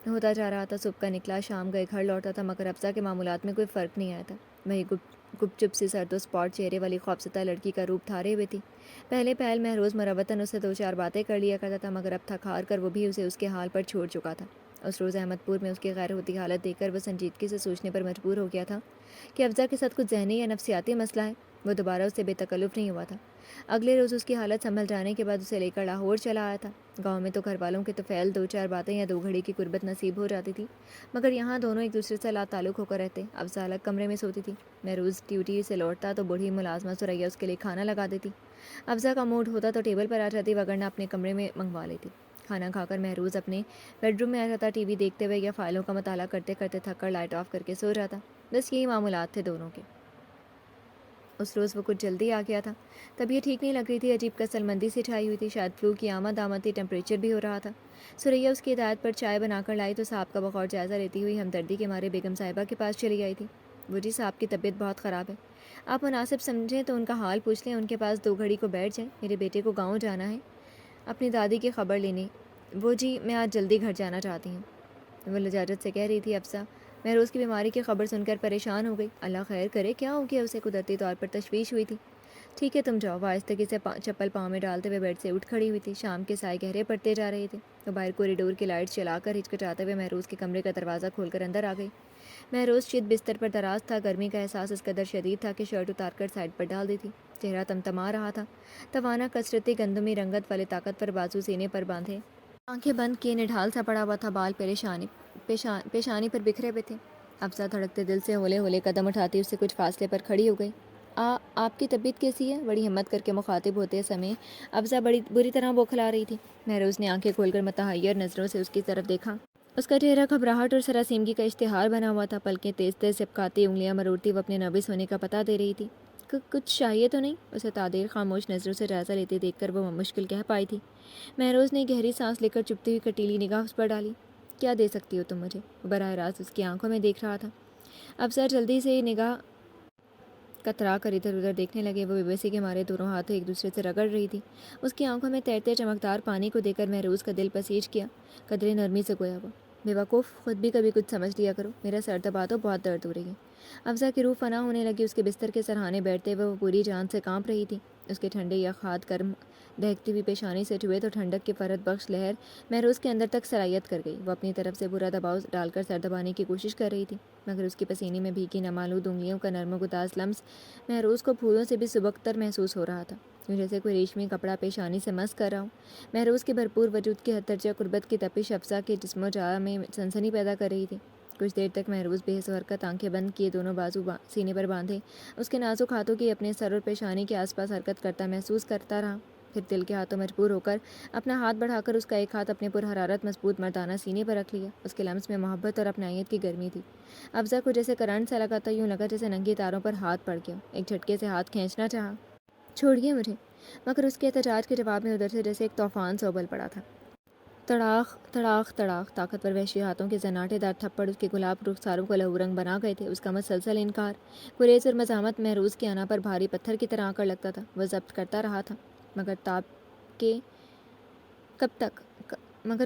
ہوتا جا رہا تھا. صبح کا نکلا، شام گئے، گھر لوٹا تھا، مگر افزا کے معمولات میں کوئی فرق نہیں آیا تھا. وہی گپ چپ سی سرد و اسپاٹ چہرے والی خوفزدہ لڑکی کا روپ دھارے ہوئے تھی. پہل مہروز مروتاً اس سے 2-4 باتیں کر لیا کرتا تھا، مگر اب تھک ہار کر وہ بھی اسے اس کے حال پر چھوڑ چکا تھا. اس روز احمد پور میں اس کی غیر ہوتی حالت دیکھ کر وہ سنجیدگی سے سوچنے پر مجبور ہو گیا تھا کہ افزا کے ساتھ کچھ ذہنی یا نفسیاتی مسئلہ ہے. وہ دوبارہ اس سے بے تکلف نہیں ہوا تھا۔ اگلے روز اس کی حالت سنبھل جانے کے بعد اسے لے کر لاہور چلا آیا تھا۔ گاؤں میں تو گھر والوں کے طفیل 2-4 باتیں یا 2 گھڑی کی قربت نصیب ہو جاتی تھی، مگر یہاں دونوں ایک دوسرے سے لا تعلق ہو کر رہتے۔ افضا الگ کمرے میں سوتی تھی۔ محروز ڈیوٹی سے لوٹتا تو بوڑھی ملازمہ ثریا اس کے لیے کھانا لگا دیتی۔ افضا کا موڈ ہوتا تو ٹیبل پر آ جاتی، وگرنہ اپنے کمرے میں منگوا لیتی۔ کھانا کھا کر محروز اپنے بیڈ روم میں آ جاتا، ٹی وی دیکھتے ہوئے یا فائلوں کا مطالعہ کرتے کرتے تھک کر لائٹ آف کر کے سو جاتا۔ بس یہی معمولات تھے دونوں کے۔ اس روز وہ کچھ جلدی آ گیا تھا۔ طبیعت ٹھیک نہیں لگ رہی تھی، عجیب کسل مندی سی چھائی ہوئی تھی، شاید فلو کی آمد تھی، ٹیمپریچر بھی ہو رہا تھا۔ ثریا اس کی ہدایت پر چائے بنا کر لائی تو صاحب کا بغور جائزہ لیتی ہوئی ہمدردی کے مارے بیگم صاحبہ کے پاس چلی آئی تھی۔ وہ جی صاحب کی طبیعت بہت خراب ہے، آپ مناسب سمجھیں تو ان کا حال پوچھ لیں، ان کے پاس 2 گھڑی کو بیٹھ جائیں، میرے بیٹے کو گاؤں جانا ہے اپنی دادی کی خبر لینے۔ وہ جی میں آج جلدی گھر جانا چاہتی ہوں، وہ لجاجت سے کہہ رہی تھی۔ افسا محروز کی بیماری کی خبر سن کر پریشان ہو گئی۔ اللہ خیر کرے، کیا ہو گیا اسے؟ قدرتی طور پر تشویش ہوئی تھی۔ ٹھیک ہے تم جاؤ، وہ آہستگی سے چپل پاؤں میں ڈالتے ہوئے بیڈ سے اٹھ کھڑی ہوئی تھی۔ شام کے سائے گہرے پڑتے جا رہے تھے۔ وہ باہر کوریڈور کی لائٹ چلا کر ہچکچاتے ہوئے محروز کے کمرے کا دروازہ کھول کر اندر آ گئی۔ محروز شد بستر پر دراز تھا، گرمی کا احساس اس قدر شدید تھا کہ شرٹ اتار کر سائڈ پر ڈال دی تھی۔ چہرہ تمتما رہا تھا، توانا کثرتی گندمی رنگت والے طاقتور بازو سینے پر باندھے، آنکھیں بند کیے نڈھال سا پڑا ہوا تھا، بال پیشانی پر بکھرے ہوئے تھے۔ افسا دھڑکتے دل سے ہولے ہولے قدم اٹھاتی اس سے کچھ فاصلے پر کھڑی ہو گئی۔ آپ کی طبیعت کیسی ہے؟ بڑی ہمت کر کے مخاطب ہوتے سمے افزا بڑی بری طرح بوکھلا رہی تھی۔ محروز نے آنکھیں کھول کر متحیر نظروں سے اس کی طرف دیکھا۔ اس کا چہرہ گھبراہٹ اور سراسیمگی کا اشتہار بنا ہوا تھا، پلکیں تیز تیز چپکاتی، انگلیاں مروڑتی وہ اپنے نروس ہونے کا پتہ دے رہی تھی۔ کچھ چاہیے تو نہیں؟ اسے تعدیر خاموش نظروں سے جائزہ لیتے دیکھ کر وہ مشکل کہہ پائی تھی۔ محروز نے گہری سانس لے کر چپتی ہوئی کٹیلی نگاہ اس پر ڈالی۔ کیا دے سکتی ہو تم مجھے؟ وہ براہ راست اس کی آنکھوں میں دیکھ رہا تھا۔ افسر جلدی سے نگاہ کترا کر ادھر ادھر دیکھنے لگے۔ وہ بے بسی کے مارے دونوں ہاتھ ایک دوسرے سے رگڑ رہی تھی۔ اس کی آنکھوں میں تیرتے چمکدار پانی کو دیکھ کر محروز کا دل پسیج کیا۔ قدرے نرمی سے گویا وہ، بیوقوف، خود بھی کبھی کچھ سمجھ لیا کرو، میرا سر دبا دو، بہت درد ہو رہی ہے۔ افزا کی روح فنا ہونے لگی۔ اس کے بستر کے سرہانے بیٹھتے ہوئے وہ پوری جان سے کانپ رہی تھی۔ اس کے ٹھنڈے یا ہاتھ گرم دہکتی ہوئی پیشانی سے چھوئے تو ٹھنڈک کی فرد بخش لہر محروز کے اندر تک سرایت کر گئی۔ وہ اپنی طرف سے برا دباؤ ڈال کر سر دبانے کی کوشش کر رہی تھی، مگر اس کی پسینے میں بھیگی نمالود انگلیوں کا نرم و گداز لمس محروز کو پھولوں سے بھی سبک تر محسوس ہو رہا تھا، جیسے کوئی ریشمی کپڑا پیشانی سے مس کر رہا ہو۔ محروز کے بھرپور وجود کی حد درجہ قربت کی تپش افزا کے جسم و جا میں سنسنی پیدا کر رہی تھی۔ کچھ دیر تک محروز بے حس و حرکت آنکھیں بند کیے دونوں بازو سینے پر باندھے اس کے نازک ہاتھوں کی اپنے سر اور پیشانی کے آس پاس حرکت کرتا محسوس کرتا رہا۔ پھر دل کے ہاتھوں مجبور ہو کر اپنا ہاتھ بڑھا کر اس کا ایک ہاتھ اپنے پرحرارت مضبوط مردانہ سینے پر رکھ لیا۔ اس کے لمس میں محبت اور اپنائیت کی گرمی تھی۔ افزا کو جیسے کرنٹ سا لگا تھا، یوں لگا جیسے ننگی تاروں پر ہاتھ پڑ گیا۔ ایک جھٹکے سے ہاتھ کھینچنا چاہا، چھوڑیے مجھے، مگر اس کے احتجاج کے جواب میں ادھر سے جیسے ایک طوفان سا ابل پڑا تھا۔ تڑاخ تڑاخ تڑاخ، طاقتور وحشی ہاتھوں کے زناٹے دار تھپڑ اس کے گلاب رخساروں کو لہو رنگ بنا گئے تھے۔ اس کا مسلسل انکار، گریز اور مزاحمت محروز کی انا پر بھاری پتھر کی طرح آ کر لگتا تھا۔ وہ ضبط کرتا رہا تھا، مگر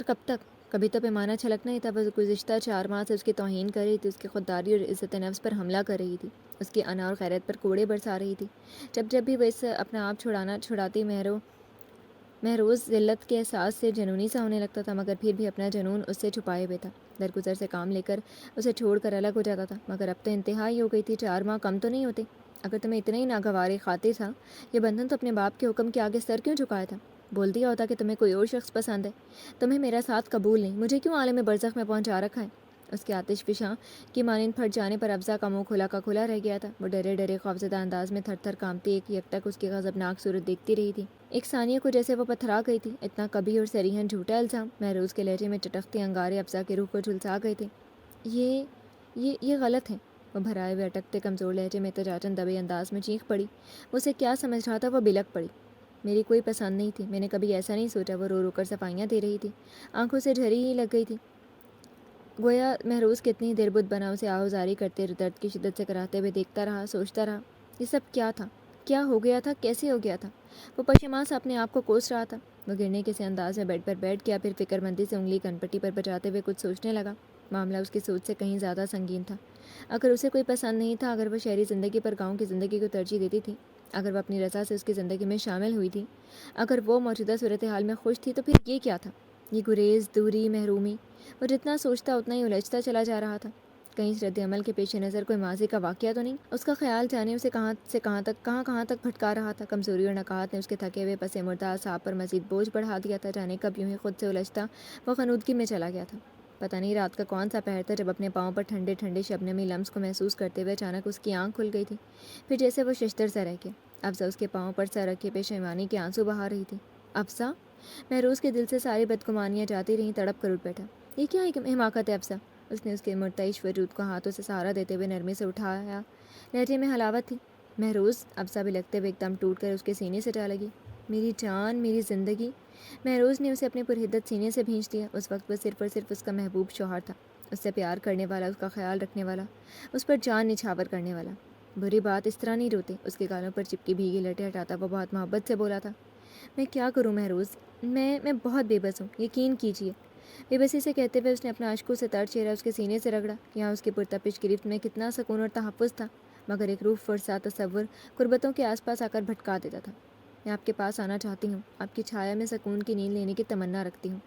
کب تک؟ کبھی تو پیمانہ چھلکنا ہی تھا۔ وہ گزشتہ 4 ماہ سے اس کی توہین کر رہی تھی، اس کی خودداری اور عزت نفس پر حملہ کر رہی تھی، اس کی انا اور غیرت پر کوڑے برسا رہی تھی۔ جب بھی وہ اس سے اپنا آپ چھڑاتی محروز ذلت کے احساس سے جنونی سا ہونے لگتا تھا، مگر پھر بھی اپنا جنون اس سے چھپائے ہوئے تھا۔ درگزر سے کام لے کر اسے چھوڑ کر الگ ہو جاتا تھا، مگر اب تو انتہا ہی ہو گئی تھی۔ 4 ماہ کم تو نہیں ہوتے؟ اگر تمہیں اتنا ہی ناگوار خاطر تھا یہ بندھن، تو اپنے باپ کے حکم کے آگے سر کیوں جھکایا تھا؟ بول دیا ہوتا کہ تمہیں کوئی اور شخص پسند ہے، تمہیں میرا ساتھ قبول نہیں، مجھے کیوں عالم برزخ میں پہنچا رکھا ہے؟ اس کے آتش فشاں کی مانند پھٹ جانے پر افزا کا منہ کھلا کا کھلا رہ گیا تھا۔ وہ ڈرے ڈرے خوفزدہ انداز میں تھر تھر کانپتی ایک یکٹک اس کی غضبناک صورت دیکھتی رہی تھی۔ ایک ثانیہ کو جیسے وہ پتھرا گئی تھی۔ اتنا کبھی اور صریحاً جھوٹا الزام! محروز کے لہجے میں چٹکتے انگارے افزا کی روح کو جھلسا گئے تھے۔ یہ غلط ہے، وہ بھرائے ہوئے اٹکتے کمزور لہجے میں احتجاجاً دبے انداز میں چیخ پڑی۔ وہ اسے کیا سمجھ رہا تھا؟ وہ بلک پڑی۔ میری کوئی پسند نہیں تھی، میں نے کبھی ایسا نہیں سوچا۔ وہ رو رو کر صفائیاں دے رہی تھی، آنکھوں سے جھری ہی لگ گئی تھی، گویا محروز کتنی دیر بت بنا اسے آہوزاری کرتے درد کی شدت سے کراہتے ہوئے دیکھتا رہا، سوچتا رہا، یہ سب کیا تھا؟ کیا ہو گیا تھا؟ کیسے ہو گیا تھا؟ وہ پشیماں سے اپنے آپ کو کوس رہا تھا۔ وہ گرنے کے سے انداز میں بیڈ پر بیٹھ گیا، پھر فکر مندی سے انگلی کن پٹی پر بجاتے ہوئے کچھ سوچنے لگا۔ معاملہ اس کی سوچ سے کہیں زیادہ سنگین تھا۔ اگر اسے کوئی پسند نہیں تھا، اگر وہ شہری زندگی پر گاؤں کی زندگی کو ترجیح دیتی تھی، اگر وہ اپنی رضا سے اس کی زندگی میں شامل ہوئی تھی، اگر وہ موجودہ صورتحال میں خوش تھی، تو پھر یہ کیا تھا؟ یہ گریز، دوری، محرومی! وہ جتنا سوچتا اتنا ہی الجھتا چلا جا رہا تھا۔ کہیں اس رد عمل کے پیش نظر کوئی ماضی کا واقعہ تو نہیں؟ اس کا خیال جانے اسے کہاں سے کہاں تک بھٹکا رہا تھا۔ کمزوری اور نکاہت نے اس کے تھکے ہوئے پس مردہ اعصاب پر مزید بوجھ بڑھا دیا تھا۔ جانے کب یوں ہی خود سے الجھتا وہ خنودگی میں چلا گیا تھا۔ پتہ نہیں رات کا کون سا پہر تھا جب اپنے پاؤں پر ٹھنڈے ٹھنڈے شبنمی لمس کو محسوس کرتے ہوئے اچانک اس کی آنکھ کھل گئی تھی۔ پھر جیسے وہ ششدر سا رہ گیا۔ افزا اس کے پاؤں پر سر رکھے پشیمانی کے آنسو بہا رہی تھی۔ افسا؟ محروز کے دل سے ساری بدگمانیاں جاتی رہیں، تڑپ کر اٹھ بیٹھا۔ یہ کیا حماقت ہے افسا؟ اس نے اس کے مرتعش وجود کو ہاتھوں سے سہارا دیتے ہوئے نرمی سے اٹھایا۔ لہجے میں حلاوت تھی۔ محروز؟ افسا بھی لگتے ہوئے ایک دم ٹوٹ کر اس کے سینے سے جا لگی۔ میری جان، میری زندگی۔ محروز نے اسے اپنے پرحدت سینے سے بھینچ دیا۔ اس وقت وہ صرف اور صرف اس کا محبوب شوہر تھا، اس سے پیار کرنے والا، اس کا خیال رکھنے والا، اس پر جان نچھاور کرنے والا۔ بری بات، اس طرح نہیں روتے۔ اس کے گالوں پر چپکی بھیگی لٹیں ہٹاتا وہ بہت محبت سے بولا تھا۔ میں کیا کروں محروز؟ میں بہت بے بس ہوں، یقین کیجیے۔ بے بسی سے کہتے ہوئے اس نے اپنا اشکوں سے تر چہرہ اس کے سینے سے رگڑا۔ یہاں اس کی پرتپش گرفت میں کتنا سکون اور تحفظ تھا، مگر ایک روح فرسا تصور قربتوں کے آس پاس آ کر بھٹکا دیتا تھا۔ میں آپ کے پاس آنا چاہتی ہوں، آپ کی چھایا میں سکون کی نیند لینے کی تمنا رکھتی ہوں،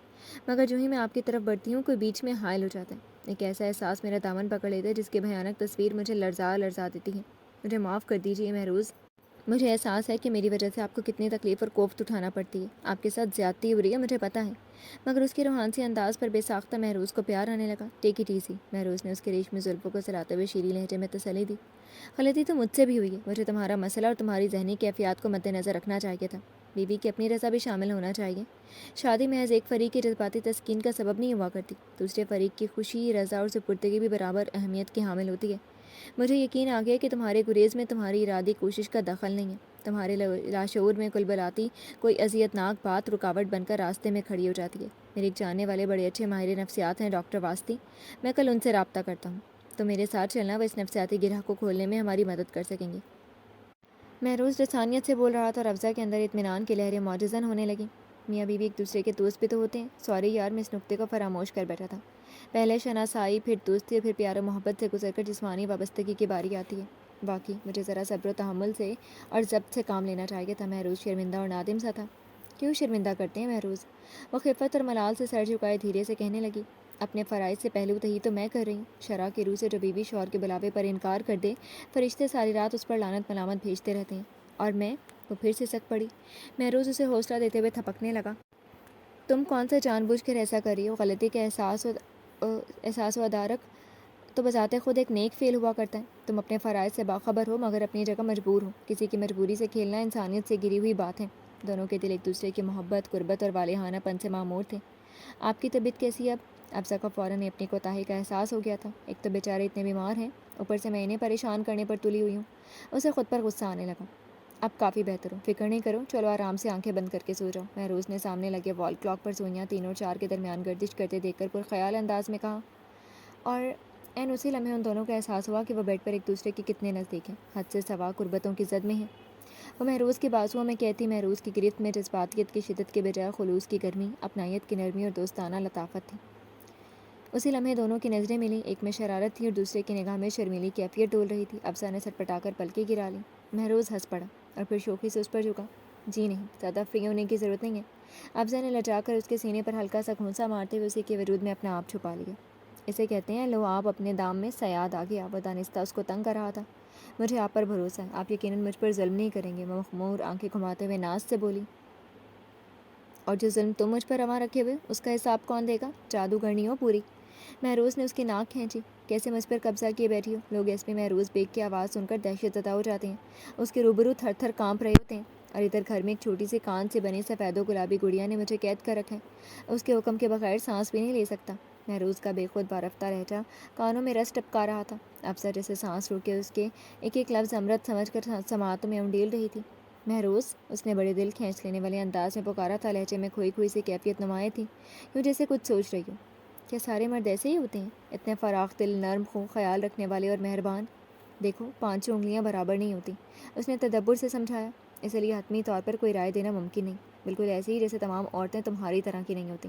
مگر جو ہی میں آپ کی طرف بڑھتی ہوں کوئی بیچ میں حائل ہو جاتا ہے۔ ایک ایسا احساس میرا دامن پکڑ لیتا ہے جس کی بھیانک تصویر مجھے لرزا دیتی ہے۔ مجھے معاف کر دیجیے محروز۔ مجھے احساس ہے کہ میری وجہ سے آپ کو کتنی تکلیف اور کوفت اٹھانا پڑتی ہے، آپ کے ساتھ زیادتی ہو رہی ہے، مجھے پتہ ہے۔ مگر اس کے روحانسی انداز پر بے ساختہ محروز کو پیار آنے لگا۔ ٹیک اٹ ایزی، محروز نے اس کے ریشمی زلفوں کو سلاتے ہوئے شیریں لہجے میں تسلی دی۔ غلطی تو مجھ سے بھی ہوئی ہے، مجھے تمہارا مسئلہ اور تمہاری ذہنی کیفیات کو مد نظر رکھنا چاہیے تھا۔ بیوی کی اپنی رضا بھی شامل ہونا چاہیے۔ شادی محض ایک فریق کی جذباتی تسکین کا سبب نہیں ہوا کرتی، دوسرے فریق کی خوشی، رضا اور سپردگی بھی برابر اہمیت کی حامل ہوتی ہے۔ مجھے یقین آ گیا کہ تمہارے گریز میں تمہاری ارادی کوشش کا دخل نہیں ہے، تمہارے لاشعور میں کلبلاتی کوئی اذیت ناک بات رکاوٹ بن کر راستے میں کھڑی ہو جاتی ہے۔ میرے ایک جاننے والے بڑے اچھے ماہر نفسیات ہیں ڈاکٹر واسطی، میں کل ان سے رابطہ کرتا ہوں، تو میرے ساتھ چلنا، وہ اس نفسیاتی گرہ کو کھولنے میں ہماری مدد کر سکیں گے۔ محروز لسانیت سے بول رہا تھا اور افزا کے اندر اطمینان کی لہریں معجزاً ہونے لگیں۔ میاں بیوی ایک دوسرے کے دوست بھی تو ہوتے ہیں۔ سوری یار، میں اس نکتے کو فراموش کر بیٹھا تھا۔ پہلے شناسائی، پھر دوستی اور پھر پیار و محبت سے گزر کر جسمانی وابستگی کی باری آتی ہے۔ باقی مجھے ذرا صبر و تحمل سے اور ضبط سے کام لینا چاہیے تھا۔ محروز شرمندہ اور نادم سا تھا۔ کیوں شرمندہ کرتے ہیں محروز؟ وہ خفت اور ملال سے سر جھکائے دھیرے سے کہنے لگی۔ اپنے فرائض سے پہلو تہی تو میں کر رہی ہوں۔ شرع کی روح سے جو بیوی شوہر کے بلاوے پر انکار کر دے، فرشتے ساری رات اس پر لعنت ملامت بھیجتے رہتے ہیں، اور میں؟ وہ پھر سے سک پڑی۔ محروز اسے حوصلہ دیتے ہوئے تھپکنے لگا۔ تم کون سا جان بوجھ کر ایسا کر رہی ہو؟ غلطی کا احساس و ادارک تو بذات خود ایک نیک فعل ہوا کرتا ہے۔ تم اپنے فرائض سے باخبر ہو، مگر اپنی جگہ مجبور ہو۔ کسی کی مجبوری سے کھیلنا انسانیت سے گری ہوئی بات ہے۔ دونوں کے دل ایک دوسرے کی محبت، قربت اور والہانہ پن سے معمور تھے۔ آپ کی طبیعت کیسی ہے اب؟ افزا کو فوراً اپنی کوتاہی کا احساس ہو گیا تھا۔ ایک تو بیچارے اتنے بیمار ہیں، اوپر سے میں انہیں پریشان کرنے پر تلی ہوئی ہوں۔ اسے خود پر غصہ آنے لگا۔ اب کافی بہتر ہو، فکر نہیں کرو، چلو آرام سے آنکھیں بند کر کے سو جاؤ۔ محروز نے سامنے لگے وال کلاک پر سوئیاں 3 اور 4 کے درمیان گردش کرتے دیکھ کر پرخیال انداز میں کہا، اور عین اسی لمحے ان دونوں کو احساس ہوا کہ وہ بیڈ پر ایک دوسرے کے کتنے نزدیک ہیں، حد سے سوا قربتوں کی زد میں ہیں۔ وہ محروز کی بازوؤں میں کہتی، محروز کی گرفت میں جذباتیت کی شدت کے بجائے خلوص کی گرمی، اپنائیت کی نرمی اور دوستانہ لطافت تھی۔ اسی لمحے دونوں کی نظریں ملیں، ایک میں شرارت تھی اور دوسرے کی نگاہ میں شرمیلی کیفیت ڈول رہی تھی۔ افسا نے سٹپٹا کر پلکیں گرا لیں۔ محروز ہنس پڑا اور پھر شوخی سے اس پر جھکا۔ جی نہیں، زیادہ فری ہونے کی ضرورت نہیں ہے۔ افسا نے لجا کر اس کے سینے پر ہلکا سا گھونسا مارتے ہوئے اسی کے وجود میں اپنا آپ چھپا لیا۔ اسے کہتے ہیں لو آپ اپنے دام میں صیاد آ گیا۔ وہ دانستہ اس کو تنگ کر رہا تھا۔ مجھے آپ پر بھروسہ ہے، آپ یقیناً مجھ پر ظلم نہیں کریں گے۔ وہ مخمور آنکھیں گھماتے ہوئے ناز سے بولی، اور جو ظلم تم مجھ پر رواں رکھے ہوئے اس کا حساب کون دے گا؟ جادوگرنی ہو پوری۔ محروز نے اس کی ناک کھینچی۔ کیسے مجھ پر قبضہ کیے بیٹھی ہو؟ لوگ ایس پی محروز بیگ کی آواز سن کر دہشت زدہ ہو جاتے ہیں، اس کے روبرو تھر تھر کانپ رہے ہوتے ہیں، اور ادھر گھر میں ایک چھوٹی سی کان سے بنی سفید و گلابی گڑیا نے مجھے قید کر رکھا ہے، اس کے حکم کے بغیر سانس بھی نہیں لے سکتا۔ محروز کا بے خود بارفتہ لہجہ کانوں میں رس ٹپکا رہا تھا۔ افسر جیسے سانس روک کے اس کے ایک ایک لفظ امرت سمجھ کر سماعتوں میں انڈیل رہی تھی۔ محروز، اس نے بڑے دل کھینچ لینے والے انداز میں پکارا تھا، لہجے میں کھوئی کھوئی سی کیفیت نمایاں تھی، یوں جیسے کچھ سوچ رہی ہو۔ کیا سارے مرد ایسے ہی ہوتے ہیں، اتنے فراخ دل، نرم خو، خیال رکھنے والے اور مہربان؟ دیکھو، 5 انگلیاں برابر نہیں ہوتی، اس نے تدبر سے سمجھایا، اس لیے حتمی طور پر کوئی رائے دینا ممکن نہیں، بالکل ایسے ہی جیسے تمام عورتیں تمہاری طرح کی نہیں ہوتی،